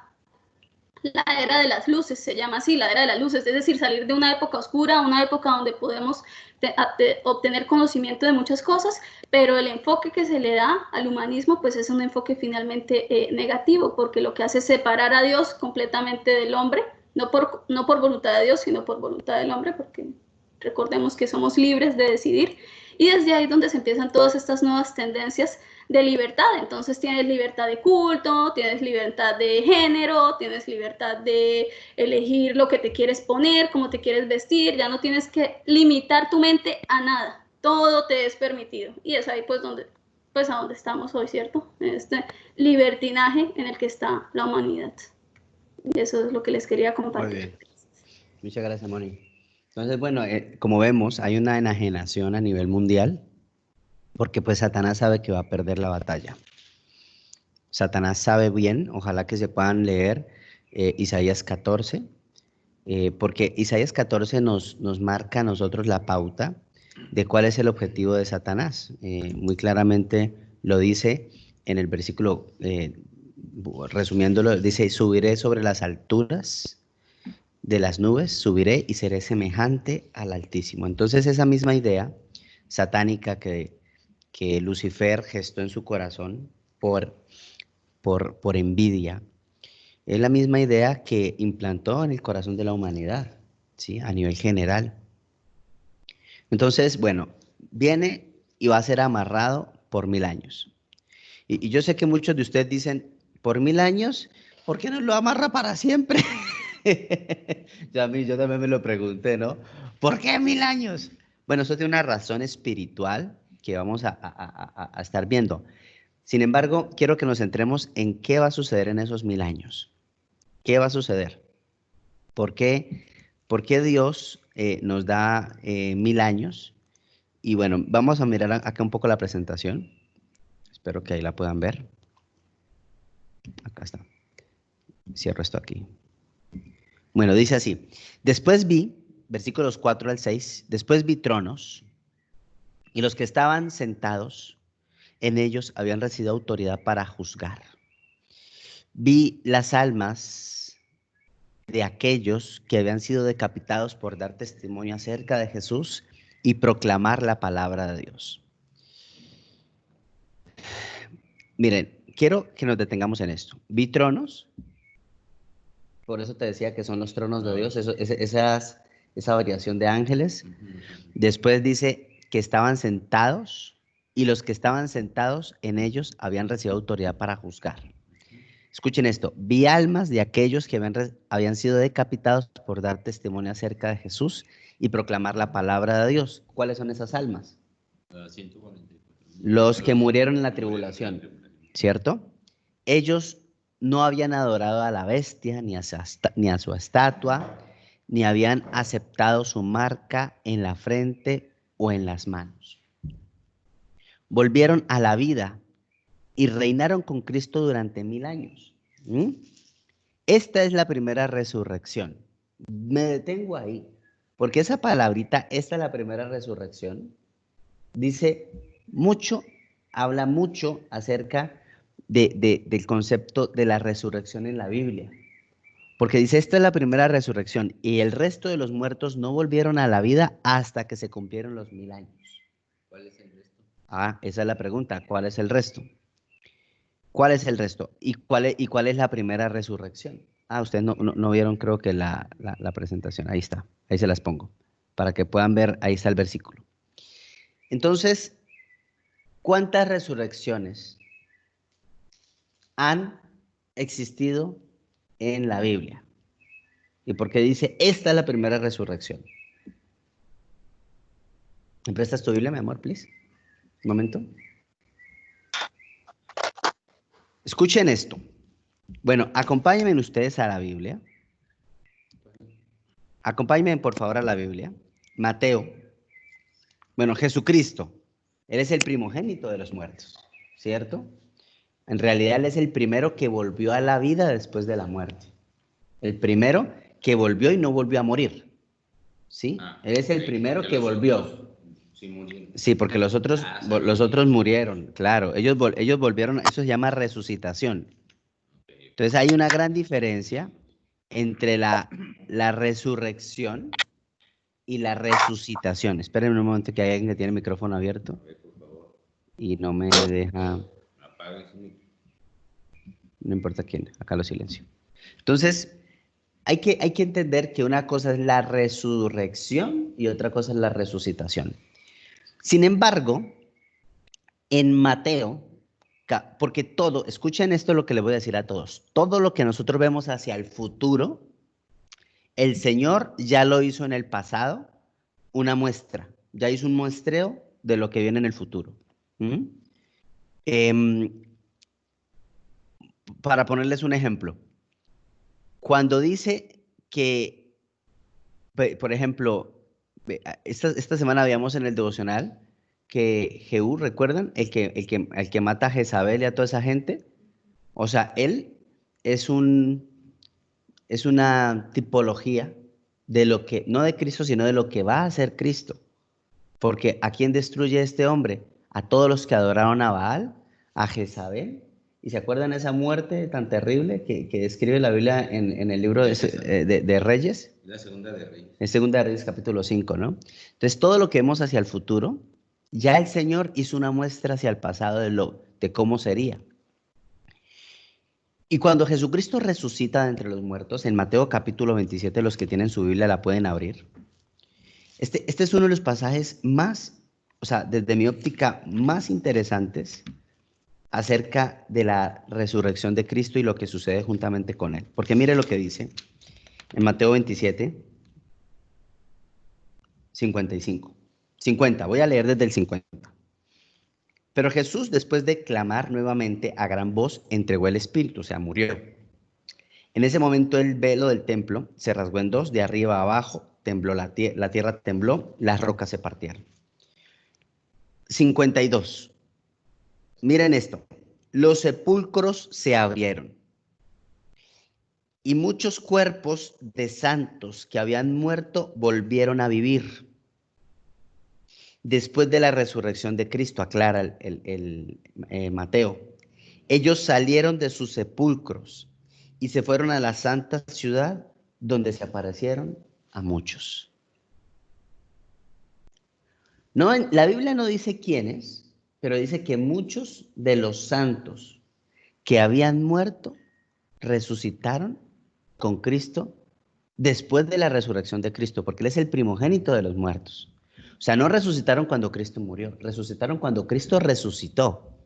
la era de las luces, se llama así, la era de las luces, es decir, salir de una época oscura a una época donde podemos obtener conocimiento de muchas cosas, pero el enfoque que se le da al humanismo pues es un enfoque finalmente negativo, porque lo que hace es separar a Dios completamente del hombre, no por voluntad de Dios, sino por voluntad del hombre, porque recordemos que somos libres de decidir, y desde ahí es donde se empiezan todas estas nuevas tendencias de libertad. Entonces tienes libertad de culto, tienes libertad de género, tienes libertad de elegir lo que te quieres poner, cómo te quieres vestir, ya no tienes que limitar tu mente a nada, todo te es permitido, y es ahí pues a donde estamos hoy, ¿cierto? En este libertinaje en el que está la humanidad. Y eso es lo que les quería compartir. Muy bien. Muchas gracias, Moni. Entonces, bueno, como vemos, hay una enajenación a nivel mundial, porque pues Satanás sabe que va a perder la batalla. Satanás sabe bien, ojalá que se puedan leer Isaías 14, porque Isaías 14 nos marca a nosotros la pauta de cuál es el objetivo de Satanás. Muy claramente lo dice en el versículo, resumiéndolo, dice: subiré sobre las alturas de las nubes, subiré y seré semejante al Altísimo. Entonces esa misma idea satánica que Lucifer gestó en su corazón por envidia, es la misma idea que implantó en el corazón de la humanidad, ¿sí? A nivel general. Entonces, bueno, viene y va a ser amarrado por 1000 años. Y yo sé que muchos de ustedes dicen, ¿por 1000 años? ¿Por qué no lo amarra para siempre? Yo también me lo pregunté, ¿no? ¿Por qué 1000 años? Bueno, eso tiene una razón espiritual que vamos a estar viendo. Sin embargo, quiero que nos centremos en qué va a suceder en esos 1000 años. ¿Qué va a suceder? ¿Por qué? ¿Por qué Dios nos da 1000 años? Y bueno, vamos a mirar acá un poco la presentación. Espero que ahí la puedan ver. Acá está. Cierro esto aquí. Bueno, dice así. Después vi, versículos 4 al 6, después vi tronos y los que estaban sentados en ellos habían recibido autoridad para juzgar. Vi las almas de aquellos que habían sido decapitados por dar testimonio acerca de Jesús y proclamar la palabra de Dios. Miren, quiero que nos detengamos en esto. Vi tronos, por eso te decía que son los tronos de Dios, esa variación de ángeles. Después dice que estaban sentados y los que estaban sentados en ellos habían recibido autoridad para juzgar. Escuchen esto, vi almas de aquellos que habían sido decapitados por dar testimonio acerca de Jesús y proclamar la palabra de Dios. ¿Cuáles son esas almas? 144. Los que murieron en la tribulación, ¿cierto? Ellos no habían adorado a la bestia ni a su estatua, ni habían aceptado su marca en la frente o en las manos. Volvieron a la vida y reinaron con Cristo durante 1000 años. Esta es la primera resurrección. Me detengo ahí, porque esa palabrita, esta es la primera resurrección, dice mucho, habla mucho acerca del concepto de la resurrección en la Biblia. Porque dice, esta es la primera resurrección y el resto de los muertos no volvieron a la vida hasta que se cumplieron los 1000 años. ¿Cuál es el resto? Esa es la pregunta, ¿cuál es el resto? ¿Cuál es el resto? ¿Y cuál es la primera resurrección? Ustedes no vieron, creo que la presentación. Ahí está, ahí se las pongo, para que puedan ver, ahí está el versículo. Entonces, ¿cuántas resurrecciones han existido en la Biblia? ¿Y por qué dice, esta es la primera resurrección? ¿Me prestas tu Biblia, mi amor, please? Un momento. Escuchen esto. Bueno, acompáñenme ustedes a la Biblia. Acompáñenme, por favor, a la Biblia. Mateo. Bueno, Jesucristo. Él es el primogénito de los muertos, ¿cierto? En realidad, Él es el primero que volvió a la vida después de la muerte. El primero que volvió y no volvió a morir. ¿Sí? Él es el primero que volvió. Sí, porque los otros murieron, claro. Ellos volvieron, eso se llama resucitación. Entonces hay una gran diferencia entre la resurrección y la resucitación. Espérenme un momento que hay alguien que tiene el micrófono abierto y no me deja. No importa quién, acá lo silencio. Entonces, hay que entender que una cosa es la resurrección y otra cosa es la resucitación. Sin embargo, en Mateo, porque todo, escuchen esto lo que les voy a decir a todos, todo lo que nosotros vemos hacia el futuro, el Señor ya lo hizo en el pasado, una muestra, ya hizo un muestreo de lo que viene en el futuro. Para ponerles un ejemplo, cuando dice que, por ejemplo, esta semana veíamos en el devocional que Jehú, ¿recuerdan? El que mata a Jezabel y a toda esa gente. O sea, él es una tipología de lo que, no de Cristo, sino de lo que va a hacer Cristo. Porque ¿a quién destruye este hombre? A todos los que adoraron a Baal, a Jezabel. ¿Y se acuerdan de esa muerte tan terrible que describe la Biblia en el libro de Reyes? La segunda de Reyes. En segunda de Reyes, capítulo 5, ¿no? Entonces, todo lo que vemos hacia el futuro, ya el Señor hizo una muestra hacia el pasado de cómo sería. Y cuando Jesucristo resucita de entre los muertos, en Mateo capítulo 27, los que tienen su Biblia la pueden abrir. Este es uno de los pasajes más, o sea, desde mi óptica, más interesantes acerca de la resurrección de Cristo y lo que sucede juntamente con Él. Porque mire lo que dice en Mateo 27, 50. Voy a leer desde el 50. Pero Jesús, después de clamar nuevamente a gran voz, entregó el Espíritu, o sea, murió. En ese momento el velo del templo se rasgó en dos, de arriba a abajo, tembló la tierra tembló, las rocas se partieron. 52. Miren esto. Los sepulcros se abrieron y muchos cuerpos de santos que habían muerto volvieron a vivir. Después de la resurrección de Cristo, aclara Mateo, ellos salieron de sus sepulcros y se fueron a la santa ciudad donde se aparecieron a muchos. No, la Biblia no dice quiénes, pero dice que muchos de los santos que habían muerto resucitaron con Cristo después de la resurrección de Cristo, porque Él es el primogénito de los muertos. O sea, no resucitaron cuando Cristo murió, resucitaron cuando Cristo resucitó.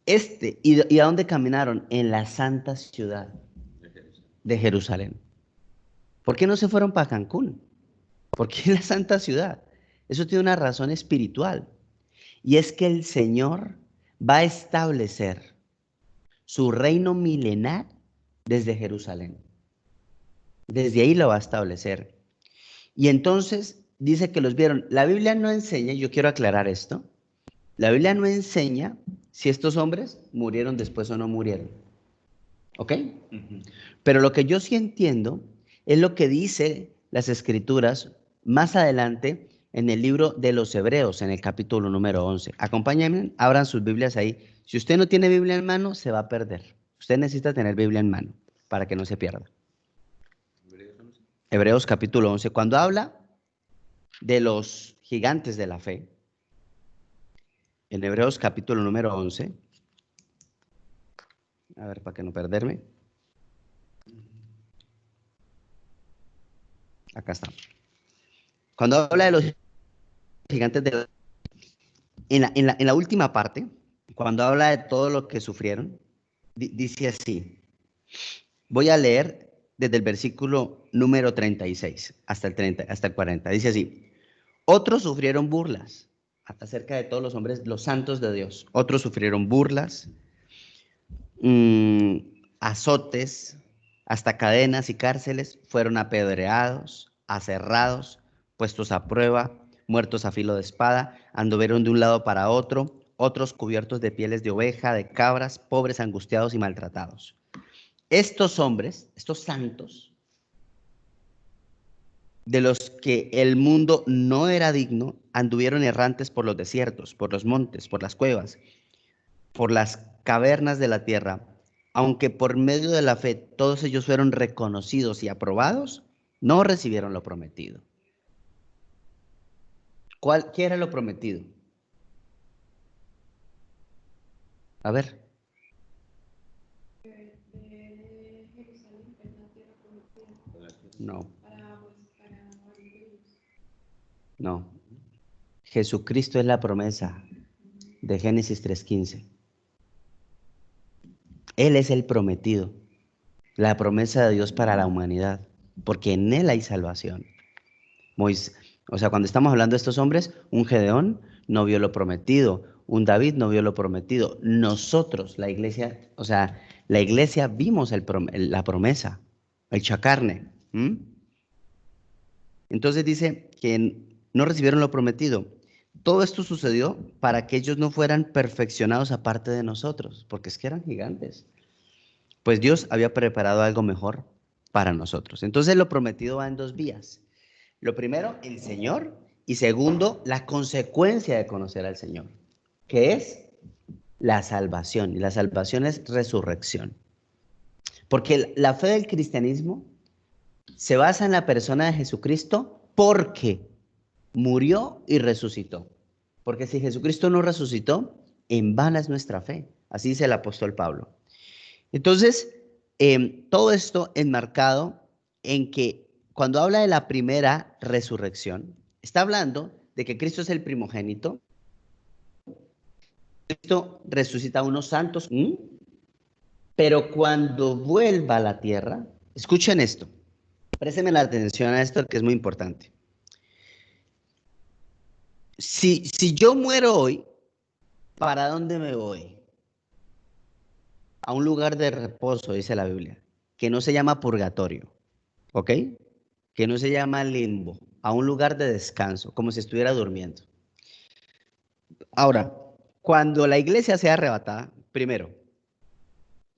¿Y a dónde caminaron? En la santa ciudad de Jerusalén. ¿Por qué no se fueron para Cancún? ¿Por qué en la santa ciudad? Eso tiene una razón espiritual. Y es que el Señor va a establecer su reino milenar desde Jerusalén. Desde ahí lo va a establecer. Y entonces dice que los vieron. La Biblia no enseña, yo quiero aclarar esto, la Biblia no enseña si estos hombres murieron después o no murieron. ¿Ok? Pero lo que yo sí entiendo es lo que dice las Escrituras más adelante en el libro de los Hebreos, en el capítulo número 11. Acompáñenme, abran sus Biblias ahí. Si usted no tiene Biblia en mano, se va a perder. Usted necesita tener Biblia en mano para que no se pierda. Hebreos capítulo 11. Cuando habla de los gigantes de la fe, en Hebreos capítulo número 11, a ver, para que no perderme. Acá está. Cuando habla de los gigantes de la fe, en la última parte, cuando habla de todo lo que sufrieron, dice así. Voy a leer desde el versículo número 36 hasta el 40. Dice así. Otros sufrieron burlas acerca de todos los hombres, los santos de Dios. Otros sufrieron burlas, azotes, hasta cadenas y cárceles. Fueron apedreados, aserrados, puestos a prueba, muertos a filo de espada. Anduvieron de un lado para otro, otros cubiertos de pieles de oveja, de cabras, pobres, angustiados y maltratados. Estos hombres, estos santos, de los que el mundo no era digno, anduvieron errantes por los desiertos, por los montes, por las cuevas, por las cavernas de la tierra. Aunque por medio de la fe todos ellos fueron reconocidos y aprobados, no recibieron lo prometido. ¿Qué era lo prometido? A ver. No. No. Jesucristo es la promesa de Génesis 3:15. Él es el prometido, la promesa de Dios para la humanidad, porque en Él hay salvación. O sea, cuando estamos hablando de estos hombres, un Gedeón no vio lo prometido, un David no vio lo prometido. Nosotros, la iglesia, o sea, la iglesia vimos la promesa, hecha carne. Entonces dice que no recibieron lo prometido. Todo esto sucedió para que ellos no fueran perfeccionados aparte de nosotros, porque es que eran gigantes. Pues Dios había preparado algo mejor para nosotros. Entonces lo prometido va en dos vías. Lo primero, el Señor, y segundo, la consecuencia de conocer al Señor, que es la salvación. Y la salvación es resurrección. Porque la fe del cristianismo se basa en la persona de Jesucristo porque murió y resucitó. Porque si Jesucristo no resucitó, en vano es nuestra fe. Así dice el apóstol Pablo. Entonces, todo esto enmarcado en que cuando habla de la primera resurrección, está hablando de que Cristo es el primogénito. Cristo resucita a unos santos, pero cuando vuelva a la tierra, escuchen esto, préstenme la atención a esto que es muy importante. Si yo muero hoy, ¿para dónde me voy? a un lugar de reposo, dice la Biblia, que no se llama purgatorio, ¿ok? Que no se llama limbo, a un lugar de descanso, como si estuviera durmiendo. Ahora, cuando la iglesia sea arrebatada, primero,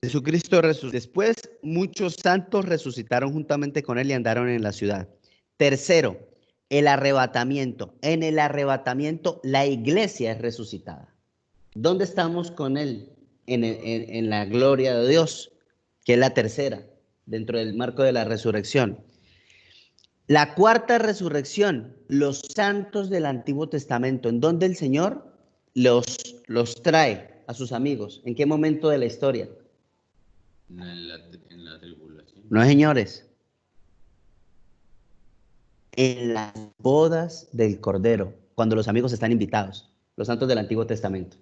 Jesucristo resucitó. Después, muchos santos resucitaron juntamente con él y andaron en la ciudad. Tercero, el arrebatamiento. En el arrebatamiento, la iglesia es resucitada. ¿Dónde estamos con él? En la gloria de Dios, que es la tercera, dentro del marco de la resurrección. La cuarta resurrección, los santos del Antiguo Testamento, en donde el Señor los trae a sus amigos. ¿En qué momento de la historia? En la tribulación. No, señores. En las bodas del Cordero, cuando los amigos están invitados, los santos del Antiguo Testamento.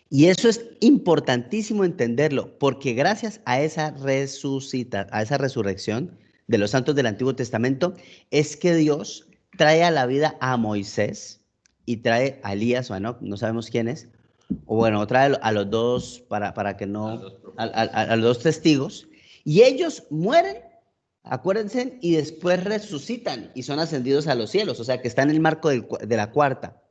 Y eso es importantísimo entenderlo, porque gracias a esa resurrección de los santos del Antiguo Testamento, es que Dios trae a la vida a Moisés y trae a Elías o a Enoc, no sabemos quién es, o bueno, trae a los dos para que no, a los dos testigos, y ellos mueren, acuérdense, y después resucitan y son ascendidos a los cielos, o sea que está en el marco de la cuarta.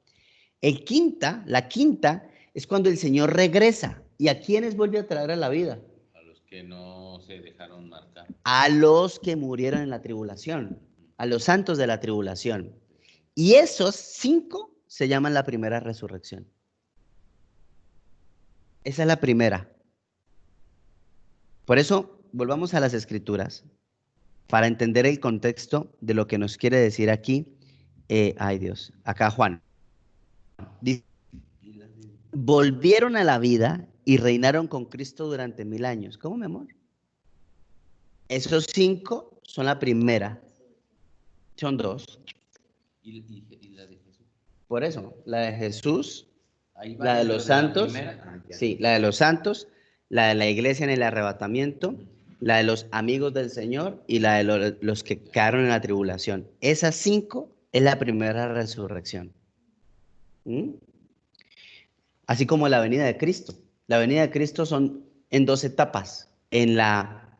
La quinta es cuando el Señor regresa. ¿Y a quiénes vuelve a traer a la vida? A los que no se dejaron marcar. A los que murieron en la tribulación, a los santos de la tribulación. Y esos 5 se llaman la primera resurrección. Esa es la primera. Por eso, volvamos a las Escrituras, para entender el contexto de lo que nos quiere decir aquí, ay Dios, acá Juan. Dice, volvieron a la vida y reinaron con Cristo durante 1000 años. ¿Cómo, mi amor? Esos 5 son la primera. Son 2. ¿Y la de Jesús? Por eso, la de Jesús, La de los santos, sí, la de los santos, la de la iglesia en el arrebatamiento, la de los amigos del Señor y la de los que quedaron en la tribulación. Esas 5 es la primera resurrección. Así como la venida de Cristo. La venida de Cristo son en 2 etapas. En la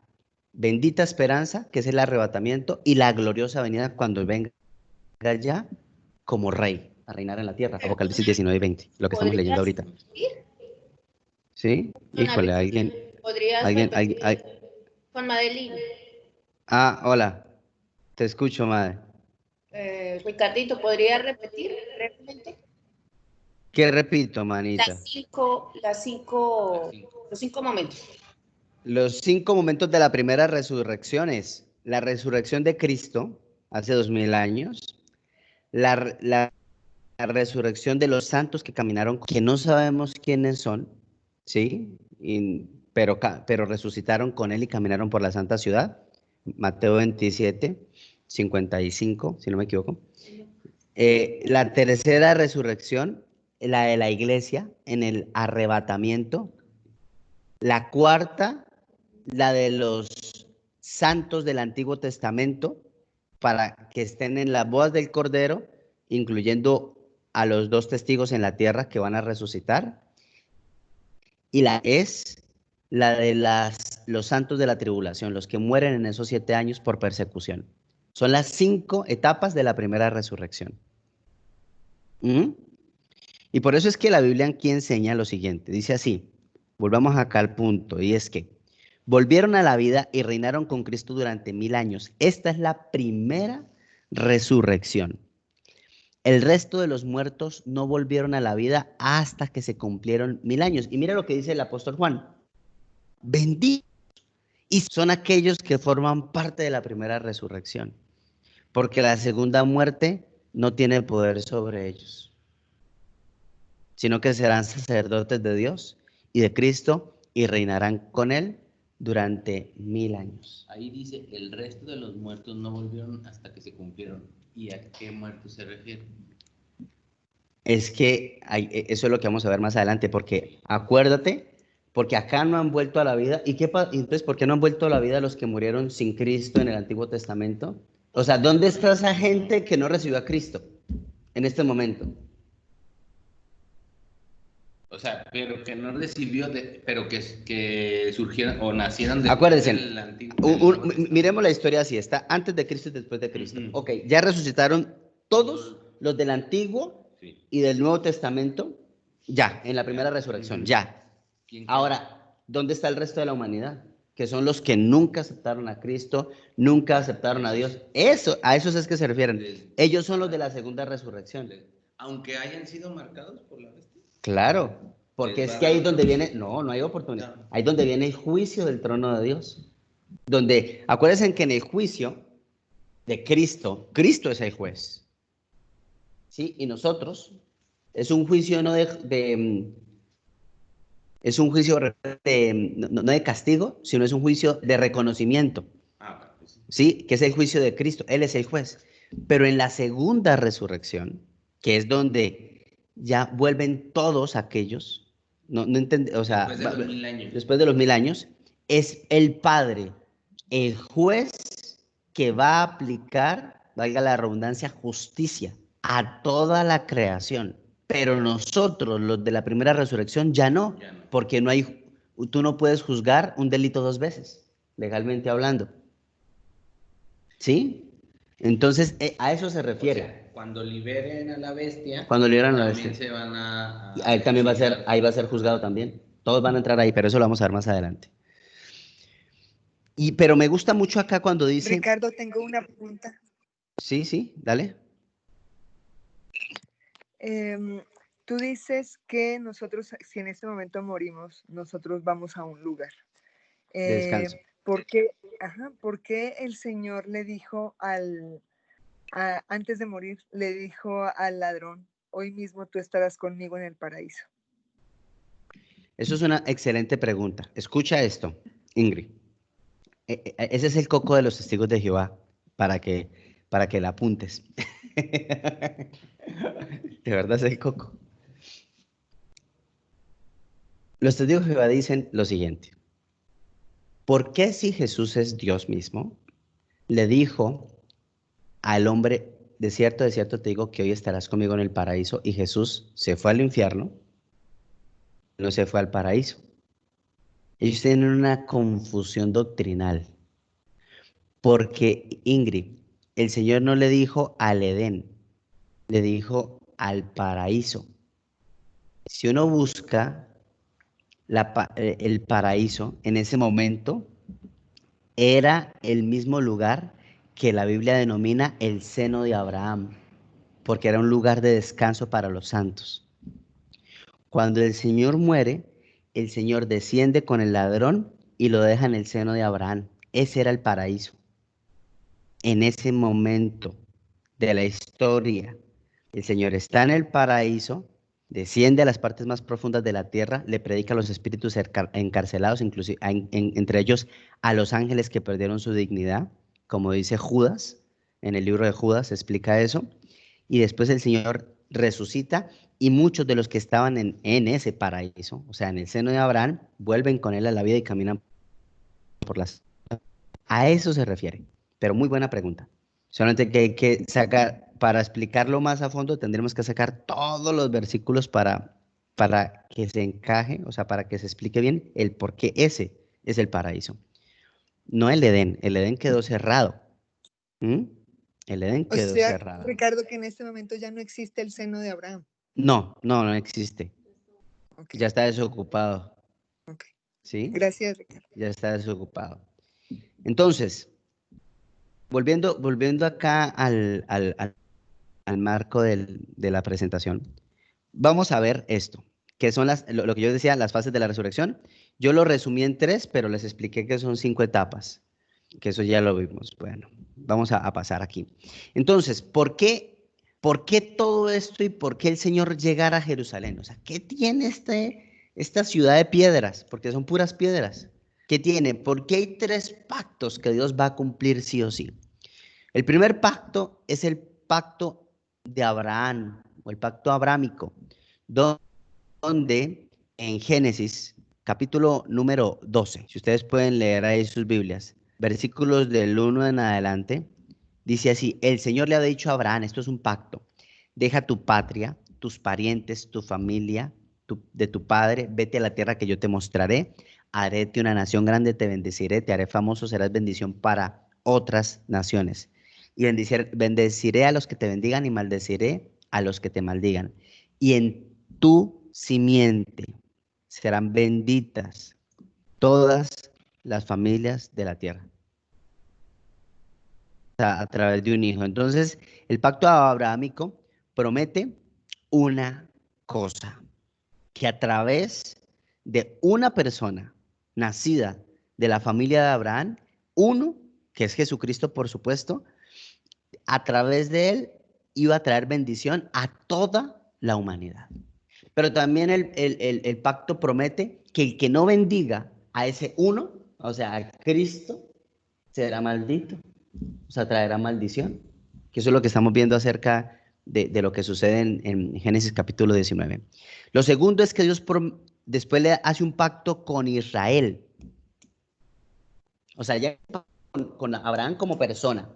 bendita esperanza, que es el arrebatamiento, y la gloriosa venida cuando venga ya como rey, a reinar en la tierra. Apocalipsis 19 y 20, lo que estamos leyendo ahorita. ¿Sí? Híjole, alguien... Con Madeline. Ah, hola. Te escucho, madre. Ricardito, ¿podría repetir brevemente? ¿Qué repito, manita? Los 5 momentos. Los 5 momentos de la primera resurrección es la resurrección de Cristo hace 2000 años, la resurrección de los santos que caminaron, que no sabemos quiénes son, ¿sí? Pero resucitaron con él y caminaron por la santa ciudad. Mateo 27, 55, si no me equivoco. La tercera resurrección, la de la iglesia en el arrebatamiento. La cuarta, la de los santos del Antiguo Testamento, para que estén en las bodas del Cordero, incluyendo a los 2 testigos en la tierra que van a resucitar. Y la de los santos de la tribulación, los que mueren en esos 7 años por persecución. Son las 5 etapas de la primera resurrección. Y por eso es que la Biblia aquí enseña lo siguiente. Dice así, volvamos acá al punto, y es que volvieron a la vida y reinaron con Cristo durante 1000 años. Esta es la primera resurrección. El resto de los muertos no volvieron a la vida hasta que se cumplieron 1000 años. Y mira lo que dice el apóstol Juan. Benditos. Y son aquellos que forman parte de la primera resurrección. Porque la segunda muerte no tiene poder sobre ellos. Sino que serán sacerdotes de Dios y de Cristo y reinarán con él durante 1000 años. Ahí dice, el resto de los muertos no volvieron hasta que se cumplieron. ¿Y a qué muertos se refiere? Es que eso es lo que vamos a ver más adelante, porque acuérdate, porque acá no han vuelto a la vida. ¿Y entonces por qué no han vuelto a la vida los que murieron sin Cristo en el Antiguo Testamento? O sea, ¿dónde está esa gente que no recibió a Cristo en este momento? O sea, pero que no recibió, pero que surgieron o nacieron Acuérdense, del antiguo. miremos la historia así, está antes de Cristo y después de Cristo. Ok, ya resucitaron todos los del Antiguo Sí. y del Nuevo Testamento, ya, en la primera resurrección, ya. Ahora, ¿dónde está el resto de la humanidad? Que son los que nunca aceptaron a Cristo, nunca aceptaron a Dios. Eso, a esos es que se refieren. Ellos son los de la segunda resurrección. Aunque hayan sido marcados por la bestia. Claro, porque es que ahí es donde viene, no hay oportunidad. Ahí es donde viene el juicio del trono de Dios. Donde, acuérdense que en el juicio de Cristo, Cristo es el juez. ¿Sí? Y nosotros, es un juicio no es un juicio no de castigo, sino es un juicio de reconocimiento. ¿Sí? Que es el juicio de Cristo, Él es el juez. Pero en la segunda resurrección, que es donde ya vuelven todos aquellos, o sea, después de los 1000 años. Después de los 1000 años, es el Padre, el juez que va a aplicar, valga la redundancia, justicia a toda la creación. Pero nosotros, los de la primera resurrección, ya no, porque tú no puedes juzgar un delito 2 veces, legalmente hablando. ¿Sí? Entonces, a eso se refiere. O sea, cuando liberen a la bestia, también se van a él también ahí va a ser juzgado también. Todos van a entrar ahí, pero eso lo vamos a ver más adelante. Pero me gusta mucho acá cuando dice... Ricardo, tengo una pregunta. Sí, dale. Tú dices que nosotros, si en este momento morimos, nosotros vamos a un lugar. De descanso. ¿Por qué el Señor le dijo antes de morir, le dijo al ladrón, hoy mismo tú estarás conmigo en el paraíso? Eso es una excelente pregunta. Escucha esto, Ingrid. Ese es el coco de los testigos de Jehová, para que la apuntes. De verdad es el coco. Los testigos de Jehová dicen lo siguiente. ¿Por qué si Jesús es Dios mismo, le dijo al hombre, de cierto te digo que hoy estarás conmigo en el paraíso, y Jesús se fue al infierno, no se fue al paraíso? Ellos tienen una confusión doctrinal, porque Ingrid, el Señor no le dijo al Edén, le dijo al paraíso. Si uno busca el paraíso, en ese momento era el mismo lugar que la Biblia denomina el seno de Abraham, porque era un lugar de descanso para los santos. Cuando el Señor muere, el Señor desciende con el ladrón y lo deja en el seno de Abraham. Ese era el paraíso. En ese momento de la historia, el Señor está en el paraíso, desciende a las partes más profundas de la tierra, le predica a los espíritus encarcelados, inclusive entre ellos a los ángeles que perdieron su dignidad, como dice Judas, en el libro de Judas se explica eso, y después el Señor resucita y muchos de los que estaban en ese paraíso, o sea, en el seno de Abraham, vuelven con él a la vida y caminan por las... A eso se refiere, pero muy buena pregunta. Solamente que hay que sacar, para explicarlo más a fondo, tendremos que sacar todos los versículos para que se encaje, o sea, para que se explique bien el por qué ese es el paraíso. No el Edén quedó cerrado. El Edén quedó cerrado. Ricardo, que en este momento ya no existe el seno de Abraham. No existe. Okay. Ya está desocupado. Okay. ¿Sí? Gracias, Ricardo. Ya está desocupado. Entonces, volviendo acá al marco de la presentación, vamos a ver esto, que son lo que yo decía, las fases de la resurrección. Yo lo resumí en 3, pero les expliqué que son 5 etapas, que eso ya lo vimos. Bueno, vamos a pasar aquí. Entonces, ¿por qué todo esto y por qué el Señor llegara a Jerusalén? O sea, ¿qué tiene esta ciudad de piedras? Porque son puras piedras. ¿Qué tiene? Porque hay 3 pactos que Dios va a cumplir sí o sí. El primer pacto es el pacto de Abraham, o el pacto abrámico, donde en Génesis, capítulo número 12, si ustedes pueden leer ahí sus Biblias, versículos del 1 en adelante, dice así: el Señor le ha dicho a Abraham, esto es un pacto, deja tu patria, tus parientes, tu familia, de tu padre, vete a la tierra que yo te mostraré, haré de ti una nación grande, te bendeciré, te haré famoso, serás bendición para otras naciones. Y bendeciré a los que te bendigan y maldeciré a los que te maldigan. Y en tu simiente serán benditas todas las familias de la tierra. A través de un hijo. Entonces, el pacto abrahámico promete una cosa, que a través de una persona nacida de la familia de Abraham, uno, que es Jesucristo, por supuesto, a través de él iba a traer bendición a toda la humanidad. Pero también el pacto promete que el que no bendiga a ese uno, o sea, a Cristo, será maldito. O sea, traerá maldición. Que eso es lo que estamos viendo acerca de lo que sucede en Génesis capítulo 19. Lo segundo es que Dios después le hace un pacto con Israel. O sea, ya con Abraham como persona.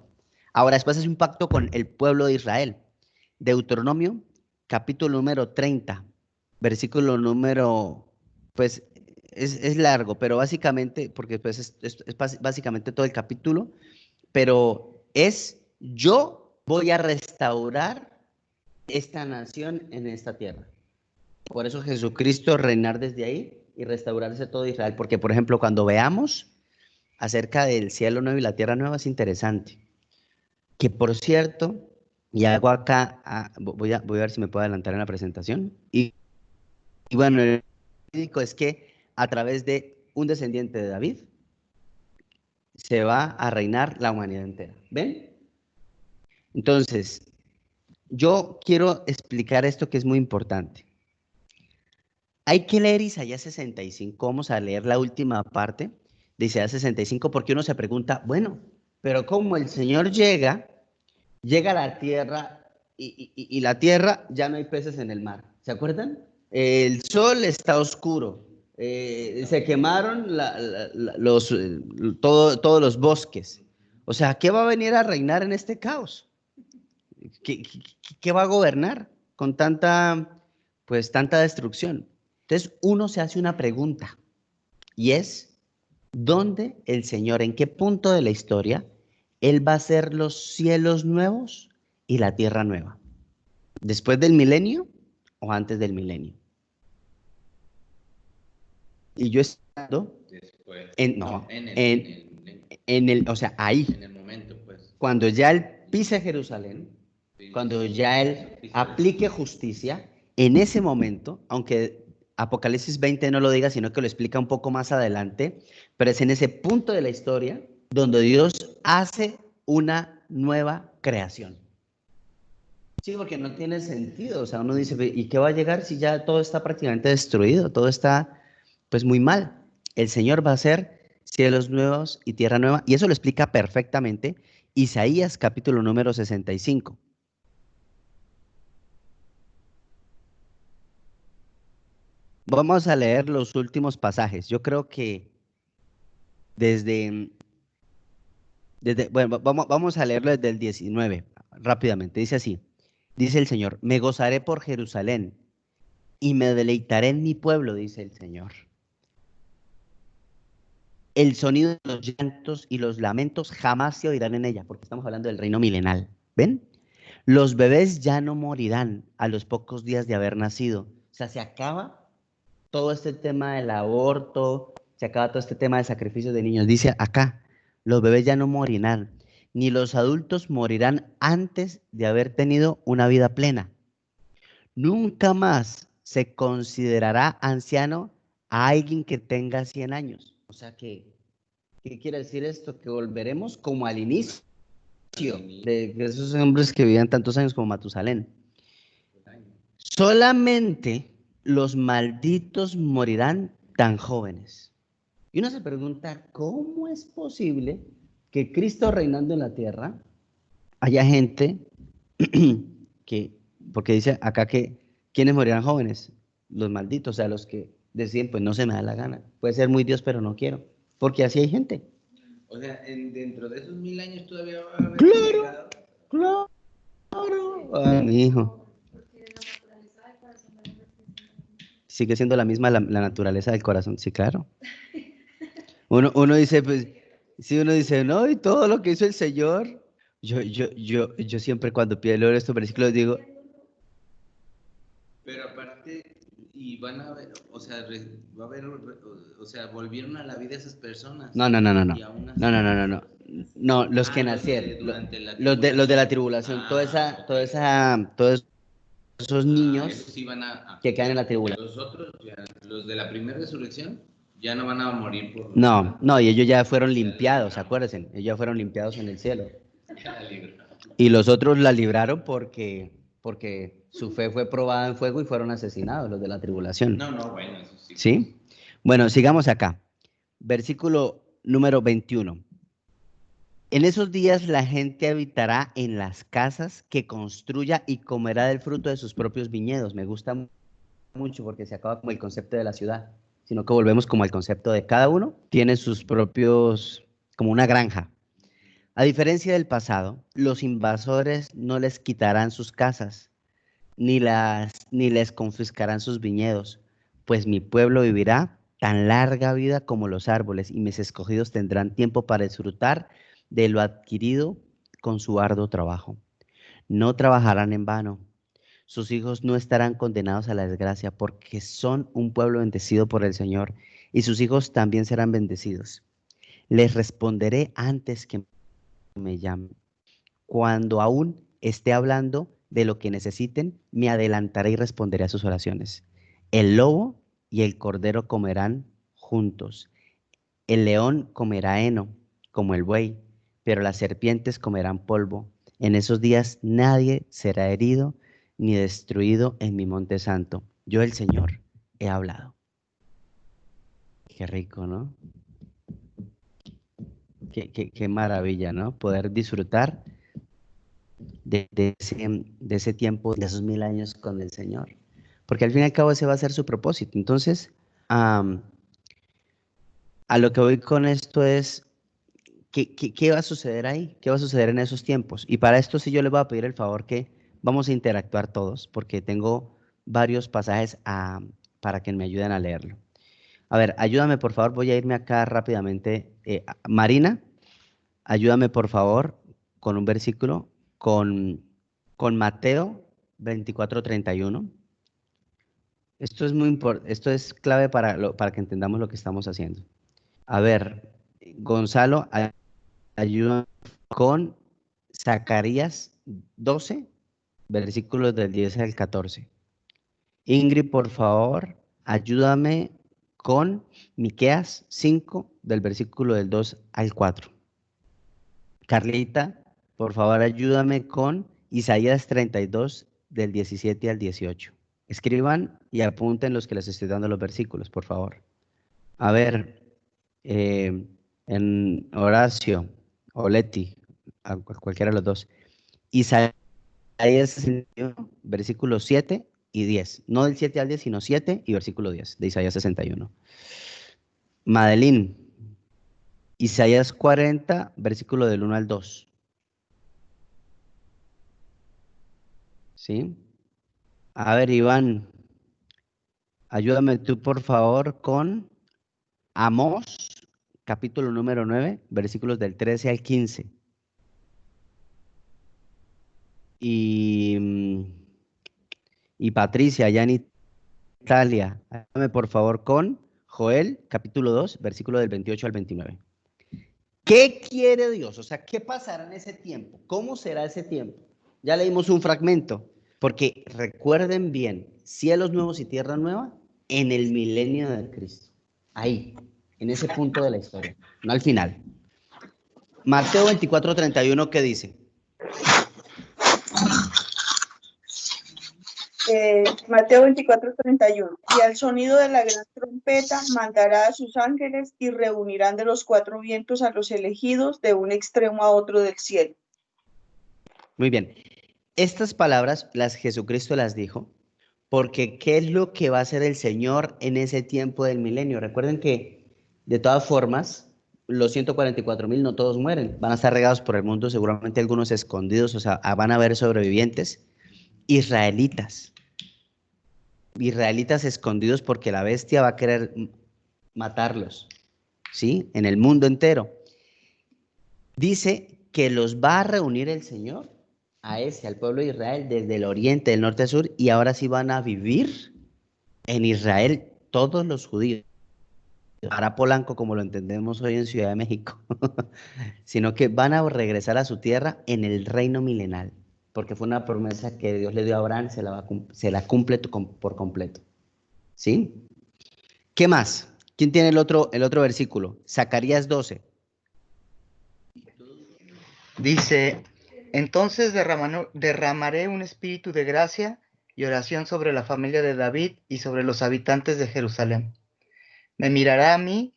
Ahora después hace un pacto con el pueblo de Israel. Deuteronomio capítulo número 30, versículo número, pues es largo, pero básicamente, porque pues es básicamente todo el capítulo, pero yo voy a restaurar esta nación en esta tierra. Por eso Jesucristo reinar desde ahí y restaurarse todo Israel. Porque, por ejemplo, cuando veamos acerca del cielo nuevo y la tierra nueva es interesante. Que, por cierto, y hago acá, voy a ver si me puedo adelantar en la presentación. Y bueno, el único es que a través de un descendiente de David, se va a reinar la humanidad entera. ¿Ven? Entonces, yo quiero explicar esto que es muy importante. Hay que leer Isaías 65, vamos a leer la última parte de Isaías 65, porque uno se pregunta, bueno, pero ¿cómo el Señor llega a la tierra y la tierra ya no hay peces en el mar? ¿Se acuerdan? El sol está oscuro, se quemaron todos los bosques. O sea, ¿qué va a venir a reinar en este caos? ¿Qué va a gobernar con tanta destrucción? Entonces uno se hace una pregunta y es, ¿dónde el Señor, en qué punto de la historia, Él va a hacer los cielos nuevos y la tierra nueva? ¿Después del milenio o antes del milenio? Y yo estando después, o sea, ahí, en el momento, pues. Cuando ya Él pise Jerusalén, cuando ya Él aplique justicia, en ese momento, aunque Apocalipsis 20 no lo diga, sino que lo explica un poco más adelante, pero es en ese punto de la historia donde Dios hace una nueva creación. Sí, porque no tiene sentido, o sea, uno dice, ¿y qué va a llegar si ya todo está prácticamente destruido? Todo está, pues, muy mal. El Señor va a hacer cielos nuevos y tierra nueva, y eso lo explica perfectamente Isaías capítulo número 65. Vamos a leer los últimos pasajes. Yo creo que bueno, vamos a leerlo desde el 19, rápidamente. Dice así, dice el Señor, me gozaré por Jerusalén y me deleitaré en mi pueblo, dice el Señor. El sonido de los llantos y los lamentos jamás se oirán en ella, porque estamos hablando del reino milenal. ¿Ven? Los bebés ya no morirán a los pocos días de haber nacido. O sea, se acaba todo este tema del aborto, se acaba todo este tema de sacrificios de niños. Dice acá, los bebés ya no morirán, ni los adultos morirán antes de haber tenido una vida plena. Nunca más se considerará anciano a alguien que tenga 100 años. O sea que, ¿qué quiere decir esto? Que volveremos como al inicio de esos hombres que vivían tantos años como Matusalén. Solamente los malditos morirán tan jóvenes. Y uno se pregunta, ¿cómo es posible que Cristo reinando en la tierra haya gente que, porque dice acá que, ¿quiénes morirán jóvenes? Los malditos, o sea, los que deciden, pues no se me da la gana. Puede ser muy Dios, pero no quiero. Porque así hay gente. O sea, dentro de esos 1000 años todavía va a haber Claro, claro. Ay, mi hijo. sigue siendo la misma la naturaleza del corazón. Sí, claro. Uno dice, pues, sí, uno dice, no, y todo lo que hizo el Señor. Yo siempre cuando leo estos versículos digo, Pero aparte, y van a ver, o sea, va a haber, o sea, volvieron a la vida esas personas. no. Y aún así, No, los que los de nacieron, durante la los de la tribulación, Ah, todos esos niños esos sí van a que quedan en la tribulación. Los otros, ya, los de la primera resurrección, ya no van a morir por... No, y ellos ya fueron limpiados, acuérdense, ellos ya fueron limpiados en el cielo. Ya la libraron. Y los otros la libraron porque su fe fue probada en fuego y fueron asesinados, los de la tribulación. No, bueno, eso sí. ¿Sí? Bueno, sigamos acá. Versículo número 21. En esos días la gente habitará en las casas que construya y comerá del fruto de sus propios viñedos. Me gusta mucho porque se acaba como el concepto de la ciudad, sino que volvemos como al concepto de cada uno tiene sus propios, como una granja. A diferencia del pasado, los invasores no les quitarán sus casas, ni les confiscarán sus viñedos, pues mi pueblo vivirá tan larga vida como los árboles, y mis escogidos tendrán tiempo para disfrutar de lo adquirido con su arduo trabajo. No trabajarán en vano. Sus hijos no estarán condenados a la desgracia, porque son un pueblo bendecido por el Señor, y sus hijos también serán bendecidos. Les responderé antes que me llamen. Cuando aún esté hablando de lo que necesiten, me adelantaré y responderé a sus oraciones. El lobo y el cordero comerán juntos. El león comerá heno, como el buey, pero las serpientes comerán polvo. En esos días nadie será herido ni destruido en mi monte santo. Yo, el Señor, he hablado. Qué rico, ¿no? Qué maravilla, ¿no? Poder disfrutar de ese tiempo, de esos 1000 años con el Señor. Porque al fin y al cabo ese va a ser su propósito. Entonces, a lo que voy con esto es, ¿qué va a suceder ahí? ¿Qué va a suceder en esos tiempos? Y para esto sí yo les voy a pedir el favor que vamos a interactuar todos, porque tengo varios pasajes para que me ayuden a leerlo. A ver, ayúdame por favor, voy a irme acá rápidamente. Marina, ayúdame por favor con un versículo, con Mateo 24:31. Esto es muy importante, esto es clave para que entendamos lo que estamos haciendo. A ver, Gonzalo, ayuda con Zacarías 12, versículos del 10 al 14. Ingrid, por favor, ayúdame con Miqueas 5, del versículo del 2 al 4. Carlita, por favor, ayúdame con Isaías 32, del 17 al 18. Escriban y apunten los que les estoy dando los versículos, por favor. A ver, en Horacio o Leti, a cualquiera de los dos. Isaías 61, versículos 7 y 10. No del 7 al 10, sino 7 y versículo 10 de Isaías 61. Madeline, Isaías 40, versículo del 1 al 2. ¿Sí? A ver, Iván, ayúdame tú, por favor, con Amós, capítulo número 9, versículos del 13 al 15. Y Patricia, allá en Italia, ayúdame por favor con Joel, capítulo 2, versículo del 28 al 29. ¿Qué quiere Dios? O sea, ¿qué pasará en ese tiempo? ¿Cómo será ese tiempo? Ya leímos un fragmento, porque recuerden bien, cielos nuevos y tierra nueva en el milenio de Cristo. Ahí, en ese punto de la historia, no al final. Mateo 24:31, ¿qué dice? Mateo 24:31. Y al sonido de la gran trompeta mandará a sus ángeles y reunirán de los 4 vientos a los elegidos de un extremo a otro del cielo. Muy bien. Estas palabras Jesucristo las dijo porque ¿qué es lo que va a hacer el Señor en ese tiempo del milenio? Recuerden que de todas formas los 144,000 no todos mueren, van a estar regados por el mundo, seguramente algunos escondidos, o sea, van a haber sobrevivientes israelitas. israelitas escondidos porque la bestia va a querer matarlos, ¿sí? En el mundo entero. Dice que los va a reunir el Señor al pueblo de Israel, desde el oriente, del norte al sur, y ahora sí van a vivir en Israel todos los judíos. Para Polanco, como lo entendemos hoy en Ciudad de México, sino que van a regresar a su tierra en el reino milenal, porque fue una promesa que Dios le dio a Abraham, se la cumple por completo. ¿Sí? ¿Qué más? ¿Quién tiene el otro versículo? Zacarías 12. Dice, entonces derramaré un espíritu de gracia y oración sobre la familia de David y sobre los habitantes de Jerusalén. Me mirará a mí,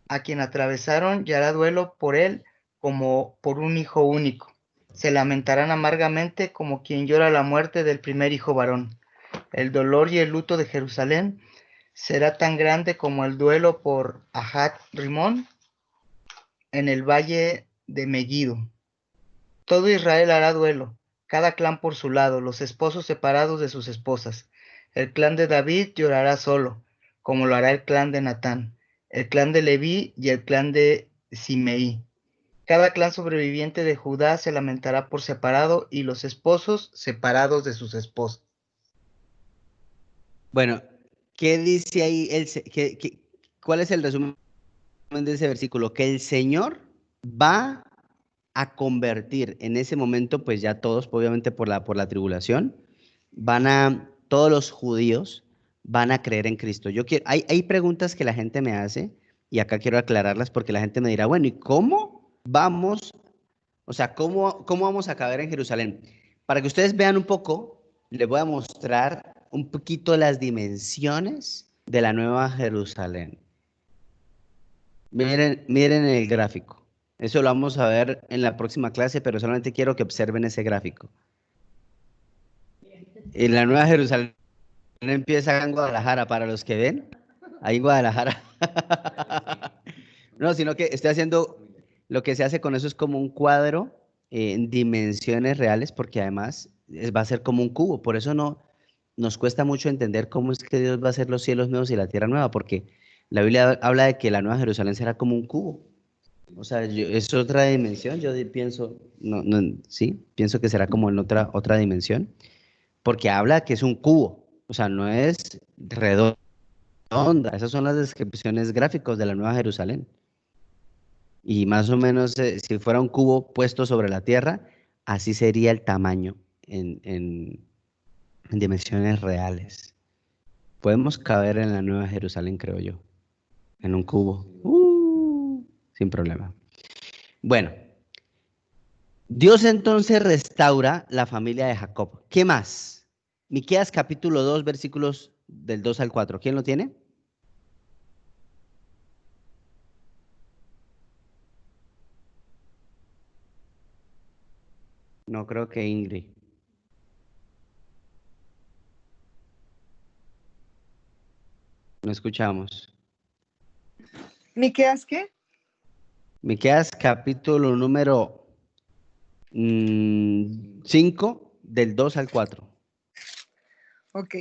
a quien atravesaron, y hará duelo por él como por un hijo único. Se lamentarán amargamente como quien llora la muerte del primer hijo varón. El dolor y el luto de Jerusalén será tan grande como el duelo por Ahat Rimón en el valle de Megiddo. Todo Israel hará duelo, cada clan por su lado, los esposos separados de sus esposas. El clan de David llorará solo, como lo hará el clan de Natán, el clan de Leví y el clan de Simeí. Cada clan sobreviviente de Judá se lamentará por separado y los esposos separados de sus esposas. Bueno, ¿qué dice ahí? ¿Cuál es el resumen de ese versículo? Que el Señor va a convertir en ese momento, pues ya todos, obviamente por la tribulación, todos los judíos van a creer en Cristo. Hay preguntas que la gente me hace y acá quiero aclararlas porque la gente me dirá, bueno, ¿y cómo vamos? O sea, ¿cómo vamos a caber en Jerusalén? Para que ustedes vean un poco, les voy a mostrar un poquito las dimensiones de la Nueva Jerusalén. Miren el gráfico. Eso lo vamos a ver en la próxima clase, pero solamente quiero que observen ese gráfico. En la Nueva Jerusalén empieza en Guadalajara, para los que ven, ahí en Guadalajara. No, sino que estoy haciendo, lo que se hace con eso es como un cuadro en dimensiones reales, porque además va a ser como un cubo. Por eso nos cuesta mucho entender cómo es que Dios va a hacer los cielos nuevos y la tierra nueva, porque la Biblia habla de que la Nueva Jerusalén será como un cubo. O sea, es otra dimensión, yo pienso, sí, pienso que será como en otra dimensión, porque habla que es un cubo, o sea, no es redonda, esas son las descripciones gráficas de la Nueva Jerusalén. Y más o menos, si fuera un cubo puesto sobre la tierra, así sería el tamaño en dimensiones reales. Podemos caber en la Nueva Jerusalén, creo yo, en un cubo. Sin problema. Bueno, Dios entonces restaura la familia de Jacob. ¿Qué más? Miqueas capítulo 2, versículos del 2 al 4. ¿Quién lo tiene? No creo que Ingrid. No escuchamos. ¿Miqueas qué? Miqueas capítulo número 5, del 2 al 4. Ok.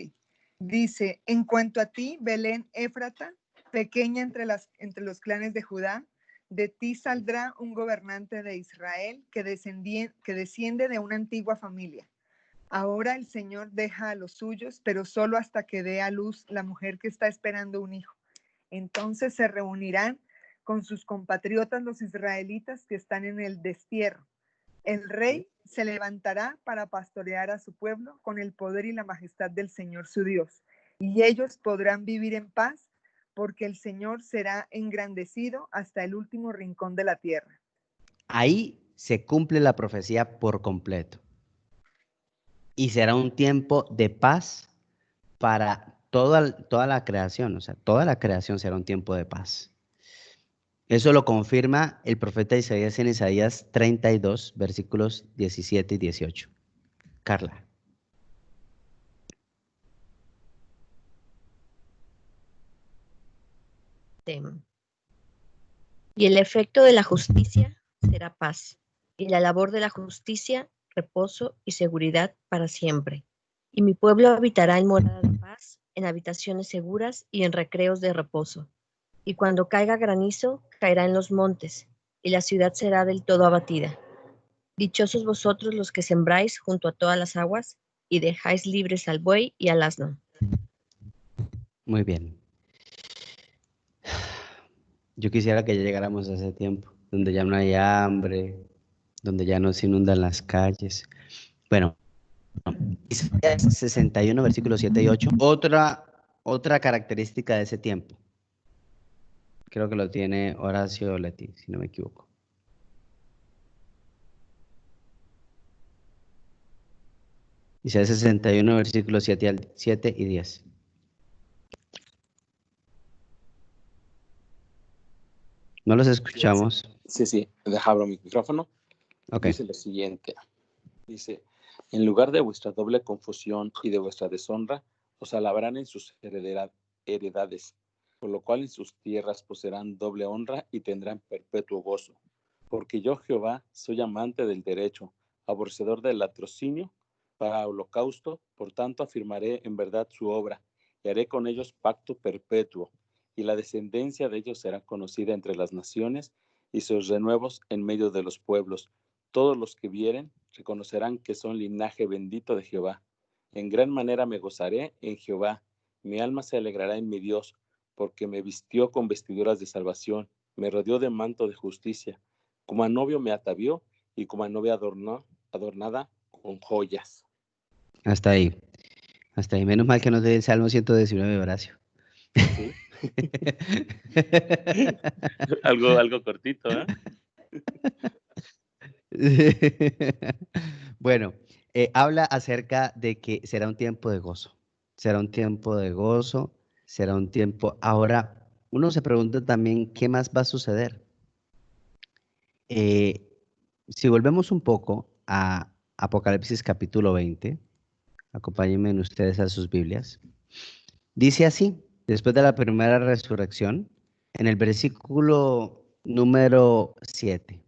Dice, en cuanto a ti, Belén Éfrata, pequeña entre los clanes de Judá, de ti saldrá un gobernante de Israel que desciende de una antigua familia. Ahora el Señor deja a los suyos, pero solo hasta que dé a luz la mujer que está esperando un hijo. Entonces se reunirán con sus compatriotas los israelitas que están en el destierro. El rey se levantará para pastorear a su pueblo con el poder y la majestad del Señor su Dios, y ellos podrán vivir en paz, porque el Señor será engrandecido hasta el último rincón de la tierra. Ahí se cumple la profecía por completo. Y será un tiempo de paz para toda la creación, o sea, toda la creación será un tiempo de paz. Eso lo confirma el profeta Isaías en Isaías 32, versículos 17 y 18. Carla. Y el efecto de la justicia será paz, y la labor de la justicia, reposo y seguridad para siempre. Y mi pueblo habitará en morada de paz, en habitaciones seguras y en recreos de reposo. Y cuando caiga granizo, caerá en los montes, y la ciudad será del todo abatida. Dichosos vosotros los que sembráis junto a todas las aguas, y dejáis libres al buey y al asno. Muy bien. Yo quisiera que ya llegáramos a ese tiempo, donde ya no hay hambre, donde ya no se inundan las calles. Bueno, Isaías 61, versículos 7 y 8. Otra característica de ese tiempo. Creo que lo tiene Horacio Leti, si no me equivoco. Isaías 61, versículos 7 y 10. No los escuchamos. Sí, abro mi micrófono. Ok. Dice lo siguiente. Dice, en lugar de vuestra doble confusión y de vuestra deshonra, os alabarán en sus heredades, por lo cual en sus tierras poseerán doble honra y tendrán perpetuo gozo. Porque yo, Jehová, soy amante del derecho, aborrecedor del latrocinio para holocausto, por tanto afirmaré en verdad su obra, y haré con ellos pacto perpetuo, y la descendencia de ellos será conocida entre las naciones, y sus renuevos en medio de los pueblos. Todos los que vieren reconocerán que son linaje bendito de Jehová. En gran manera me gozaré en Jehová. Mi alma se alegrará en mi Dios, porque me vistió con vestiduras de salvación, me rodeó de manto de justicia. Como a novio me atavió y como a novia adornada con joyas. Hasta ahí. Hasta ahí. Menos mal que nos dé el Salmo 119, Horacio. ¿Sí? algo cortito, ¿eh? Bueno, habla acerca de que será un tiempo de gozo. Será un tiempo de gozo, será un tiempo... Ahora, uno se pregunta también, ¿qué más va a suceder? Si volvemos un poco a Apocalipsis capítulo 20, acompáñenme ustedes a sus Biblias. Dice así, después de la primera resurrección, en el versículo número 7.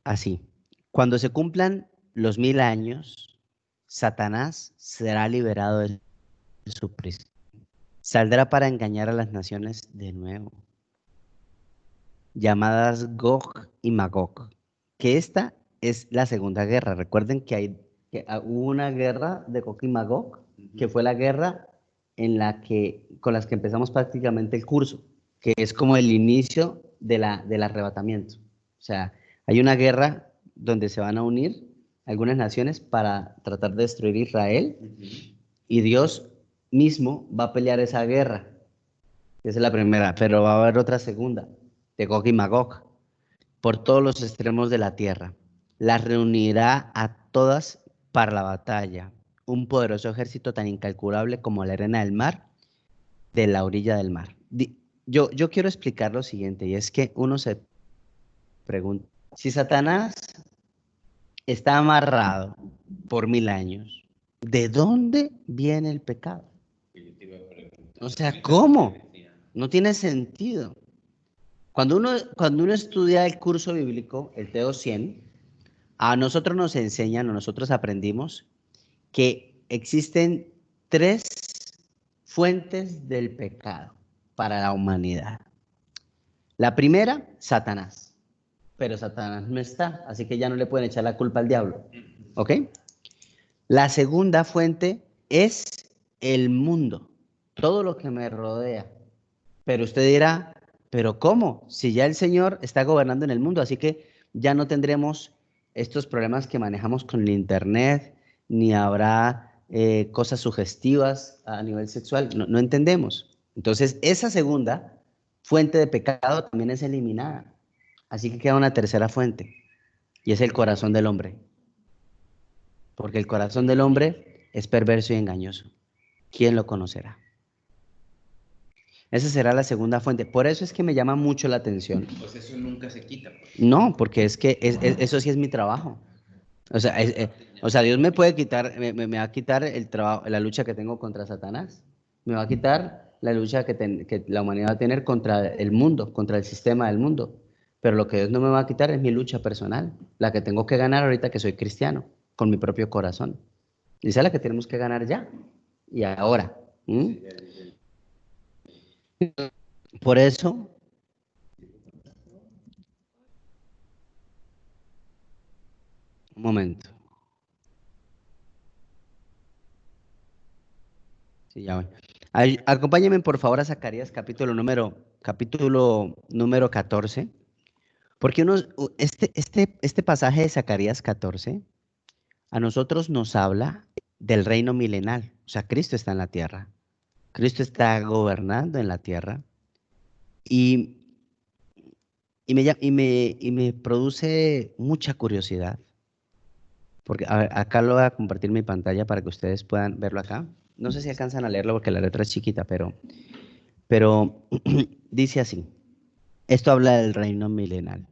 Así, cuando se cumplan los 1000 años, Satanás será liberado de su prisión. Saldrá para engañar a las naciones de nuevo, llamadas Gog y Magog, que esta es la segunda guerra. Recuerden que hubo una guerra de Gog y Magog, que fue la guerra con las que empezamos prácticamente el curso, que es como el inicio del arrebatamiento. O sea, hay una guerra donde se van a unir algunas naciones para tratar de destruir Israel, y Dios mismo va a pelear esa guerra. Esa es la primera, pero va a haber otra segunda, de Gog y Magog, por todos los extremos de la tierra. Las reunirá a todas para la batalla, un poderoso ejército tan incalculable como la arena del mar, de la orilla del mar. Yo quiero explicar lo siguiente, y es que uno se pregunta, si Satanás está amarrado por 1000 años, ¿de dónde viene el pecado? O sea, ¿cómo? No tiene sentido. Cuando uno estudia el curso bíblico, el Teo 100, a nosotros nos enseñan, o nosotros aprendimos, que existen 3 fuentes del pecado para la humanidad. La primera, Satanás. Pero Satanás no está, así que ya no le pueden echar la culpa al diablo. ¿Ok? La segunda fuente es el mundo, todo lo que me rodea. Pero usted dirá, ¿pero cómo? Si ya el Señor está gobernando en el mundo, así que ya no tendremos estos problemas que manejamos con el internet, ni habrá cosas sugestivas a nivel sexual. No entendemos. Entonces, esa segunda fuente de pecado también es eliminada. Así que queda una tercera fuente, y es el corazón del hombre. Porque el corazón del hombre es perverso y engañoso. ¿Quién lo conocerá? Esa será la segunda fuente. Por eso es que me llama mucho la atención. Pues eso nunca se quita. Pues. No, porque es que eso sí es mi trabajo. O sea, Dios me puede quitar, me va a quitar el trabajo, la lucha que tengo contra Satanás. Me va a quitar la lucha que la humanidad va a tener contra el mundo, contra el sistema del mundo. Pero lo que Dios no me va a quitar es mi lucha personal, la que tengo que ganar ahorita que soy cristiano, con mi propio corazón. Y esa es la que tenemos que ganar ya. y ahora. ¿Mm? Por eso, un momento. Sí, ya voy. Acompáñenme por favor a Zacarías capítulo número 14, porque este pasaje de Zacarías 14 a nosotros nos habla del reino milenal. O sea, Cristo está en la tierra. Cristo está gobernando en la tierra y me produce mucha curiosidad. Porque a ver, acá lo voy a compartir mi pantalla para que ustedes puedan verlo acá. No sé si alcanzan a leerlo porque la letra es chiquita, pero dice así. Esto habla del reino milenal.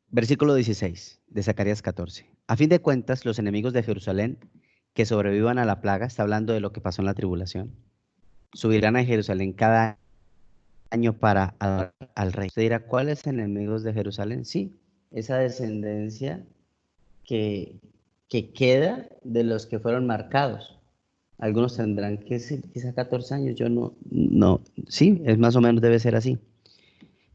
Versículo 16 de Zacarías 14. A fin de cuentas, los enemigos de Jerusalén que sobrevivan a la plaga, está hablando de lo que pasó en la tribulación, subirán a Jerusalén cada año para adorar al rey. Usted dirá, ¿cuáles enemigos de Jerusalén? Sí, esa descendencia que queda de los que fueron marcados. Algunos tendrán que ser quizá 14 años, yo no, sí, es más o menos debe ser así.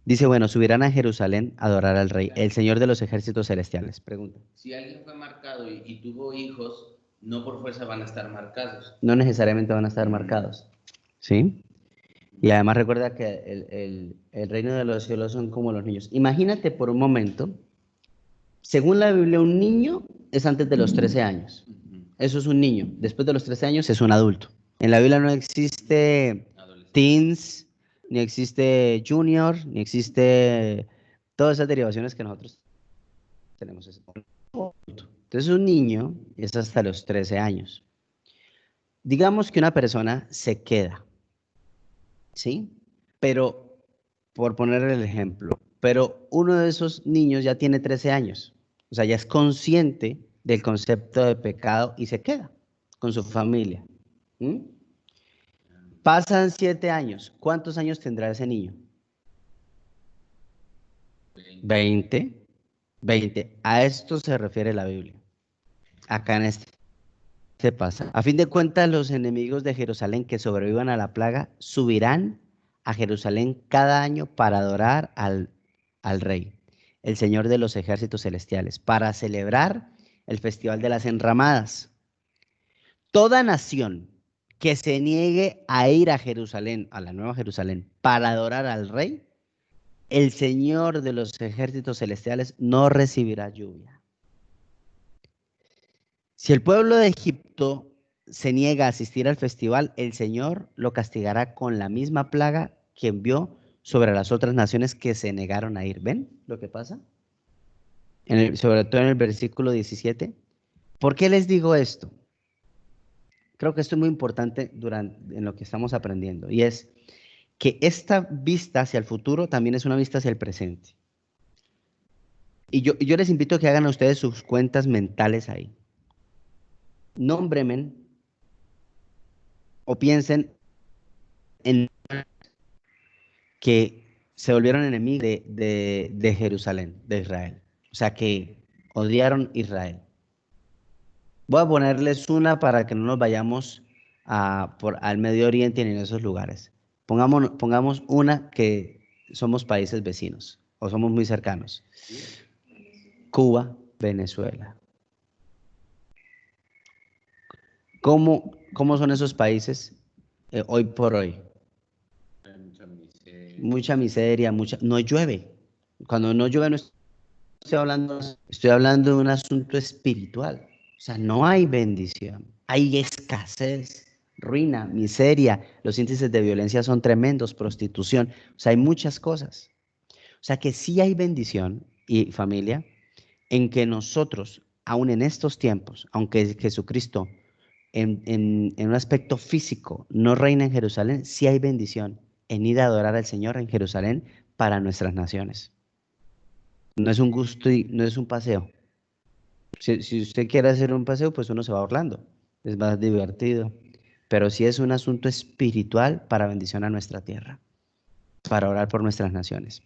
Dice, bueno, subirán a Jerusalén a adorar al rey, el Señor de los ejércitos celestiales. Pregunta. Si alguien fue marcado y tuvo hijos, no por fuerza van a estar marcados. No necesariamente van a estar marcados, ¿sí? Y además recuerda que el reino de los cielos son como los niños. Imagínate por un momento, según la Biblia, un niño es antes de los 13 años. Eso es un niño. Después de los 13 años es un adulto. En la Biblia no existe teens, ni existe junior, ni existe todas esas derivaciones que nosotros tenemos. Entonces un niño es hasta los 13 años. Digamos que una persona se queda, ¿sí? Pero, por poner el ejemplo, pero uno de esos niños ya tiene 13 años, o sea, ya es consciente del concepto de pecado y se queda con su familia. ¿Mm? Pasan 7 años. ¿Cuántos años tendrá ese niño? 20. A esto se refiere la Biblia. Acá en este pasa. A fin de cuentas, los enemigos de Jerusalén que sobrevivan a la plaga subirán a Jerusalén cada año para adorar al rey, el Señor de los ejércitos celestiales, para celebrar el festival de las enramadas. Toda nación que se niegue a ir a Jerusalén, a la nueva Jerusalén, para adorar al rey, el Señor de los ejércitos celestiales no recibirá lluvia. Si el pueblo de Egipto se niega a asistir al festival, el Señor lo castigará con la misma plaga que envió sobre las otras naciones que se negaron a ir. ¿Ven lo que pasa? Sobre todo en el versículo 17. ¿Por qué les digo esto? Creo que esto es muy importante en lo que estamos aprendiendo, y es que esta vista hacia el futuro también es una vista hacia el presente. Y yo les invito a que hagan a ustedes sus cuentas mentales ahí. Nómbrenme o piensen en que se volvieron enemigos de Jerusalén, de Israel. O sea, que odiaron Israel. Voy a ponerles una para que no nos vayamos al Medio Oriente ni en esos lugares. Pongamos una que somos países vecinos o somos muy cercanos. Cuba, Venezuela. ¿Cómo son esos países hoy por hoy? Mucha miseria, no llueve. Cuando no llueve no estoy hablando de un asunto espiritual. O sea, no hay bendición, hay escasez, ruina, miseria, los índices de violencia son tremendos, prostitución, o sea, hay muchas cosas. O sea que sí hay bendición, y familia, en que nosotros, aún en estos tiempos, aunque Jesucristo en un aspecto físico no reina en Jerusalén, sí hay bendición en ir a adorar al Señor en Jerusalén para nuestras naciones. No es un gusto y no es un paseo. Si usted quiere hacer un paseo, pues uno se va a Orlando, es más divertido. Pero sí es un asunto espiritual para bendición a nuestra tierra, para orar por nuestras naciones.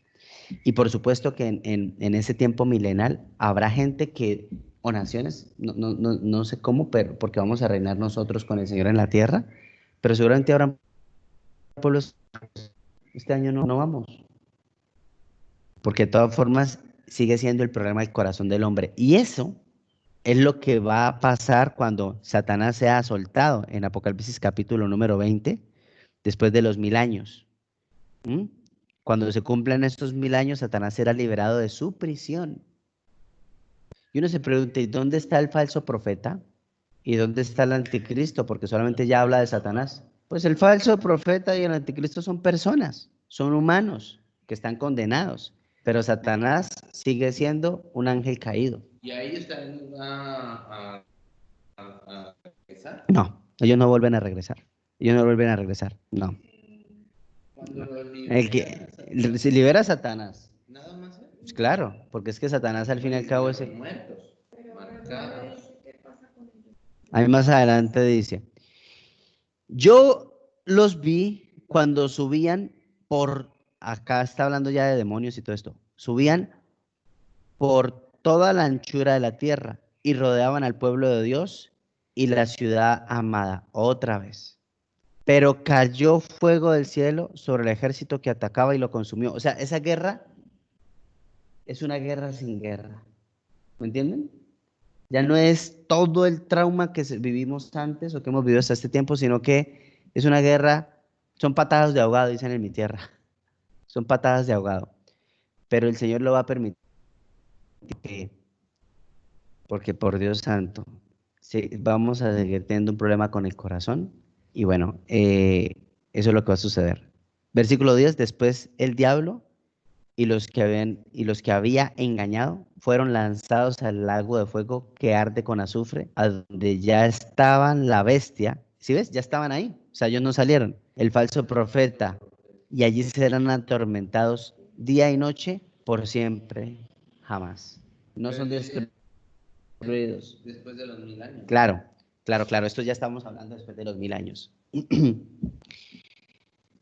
Y por supuesto que en ese tiempo milenal habrá gente que o naciones, no sé cómo, pero porque vamos a reinar nosotros con el Señor en la tierra, pero seguramente habrá pueblos, este año no vamos, porque de todas formas sigue siendo el problema del corazón del hombre, y eso es lo que va a pasar cuando Satanás sea soltado en Apocalipsis capítulo número 20, después de los 1000 años. ¿Mm? Cuando se cumplan estos 1000 años, Satanás será liberado de su prisión. Y uno se pregunta, ¿y dónde está el falso profeta? ¿Y dónde está el anticristo? Porque solamente ya habla de Satanás. Pues el falso profeta y el anticristo son personas, son humanos que están condenados. Pero Satanás sigue siendo un ángel caído. ¿Y ahí ellos también van a regresar? No, ellos no vuelven a regresar. Ellos no vuelven a regresar, no. Cuando los El que se libera a Satanás. Nada más. Pues claro, porque es que Satanás al fin y al cabo es el... Muertos, marcados. Ahí más adelante dice, yo los vi cuando subían por, acá está hablando ya de demonios y todo esto, subían por toda la anchura de la tierra y rodeaban al pueblo de Dios y la ciudad amada, otra vez. Pero cayó fuego del cielo sobre el ejército que atacaba y lo consumió. O sea, esa guerra es una guerra sin guerra. ¿Me entienden? Ya no es todo el trauma que vivimos antes o que hemos vivido hasta este tiempo, sino que es una guerra, son patadas de ahogado, dicen en mi tierra. Son patadas de ahogado. Pero el Señor lo va a permitir, porque por Dios santo, sí, vamos a seguir teniendo un problema con el corazón. Y bueno, eso es lo que va a suceder. Versículo 10, después el diablo y los que había engañado fueron lanzados al lago de fuego que arde con azufre, a donde ya estaban la bestia. ¿Sí ves? Ya estaban ahí. O sea, ellos no salieron. El falso profeta. Y allí serán atormentados día y noche por siempre, jamás. No son destruidos. Después de los 1000 años. Claro. Esto ya estamos hablando después de los 1000 años.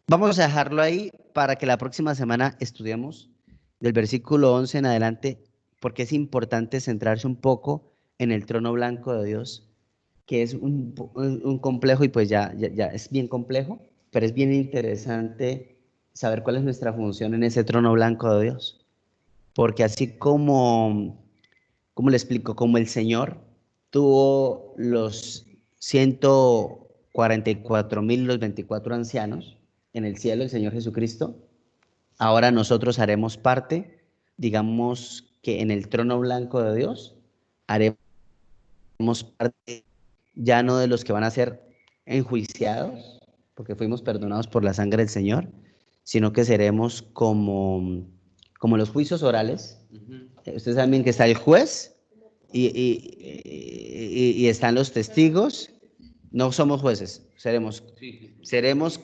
Vamos a dejarlo ahí para que la próxima semana estudiemos del versículo 11 en adelante, porque es importante centrarse un poco en el trono blanco de Dios, que es un complejo y pues ya es bien complejo, pero es bien interesante saber cuál es nuestra función en ese trono blanco de Dios. Porque así como le explico, como el Señor tuvo los 144,000, los 24 ancianos en el cielo, el Señor Jesucristo, ahora nosotros haremos parte, digamos que en el trono blanco de Dios, haremos parte ya no de los que van a ser enjuiciados, porque fuimos perdonados por la sangre del Señor, sino que seremos como los juicios orales. Ustedes saben bien que está el juez y están los testigos. No somos jueces, seremos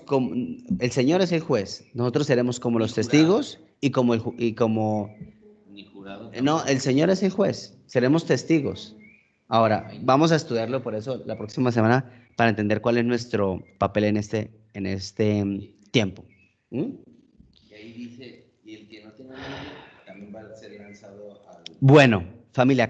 como, el Señor es el juez, nosotros seremos como los testigos y como no, el Señor es el juez, seremos testigos. Ahora, vamos a estudiarlo por eso la próxima semana para entender cuál es nuestro papel en este tiempo. Y ahí dice, y el que no tenga niño también va a ser lanzado al... Bueno, familia,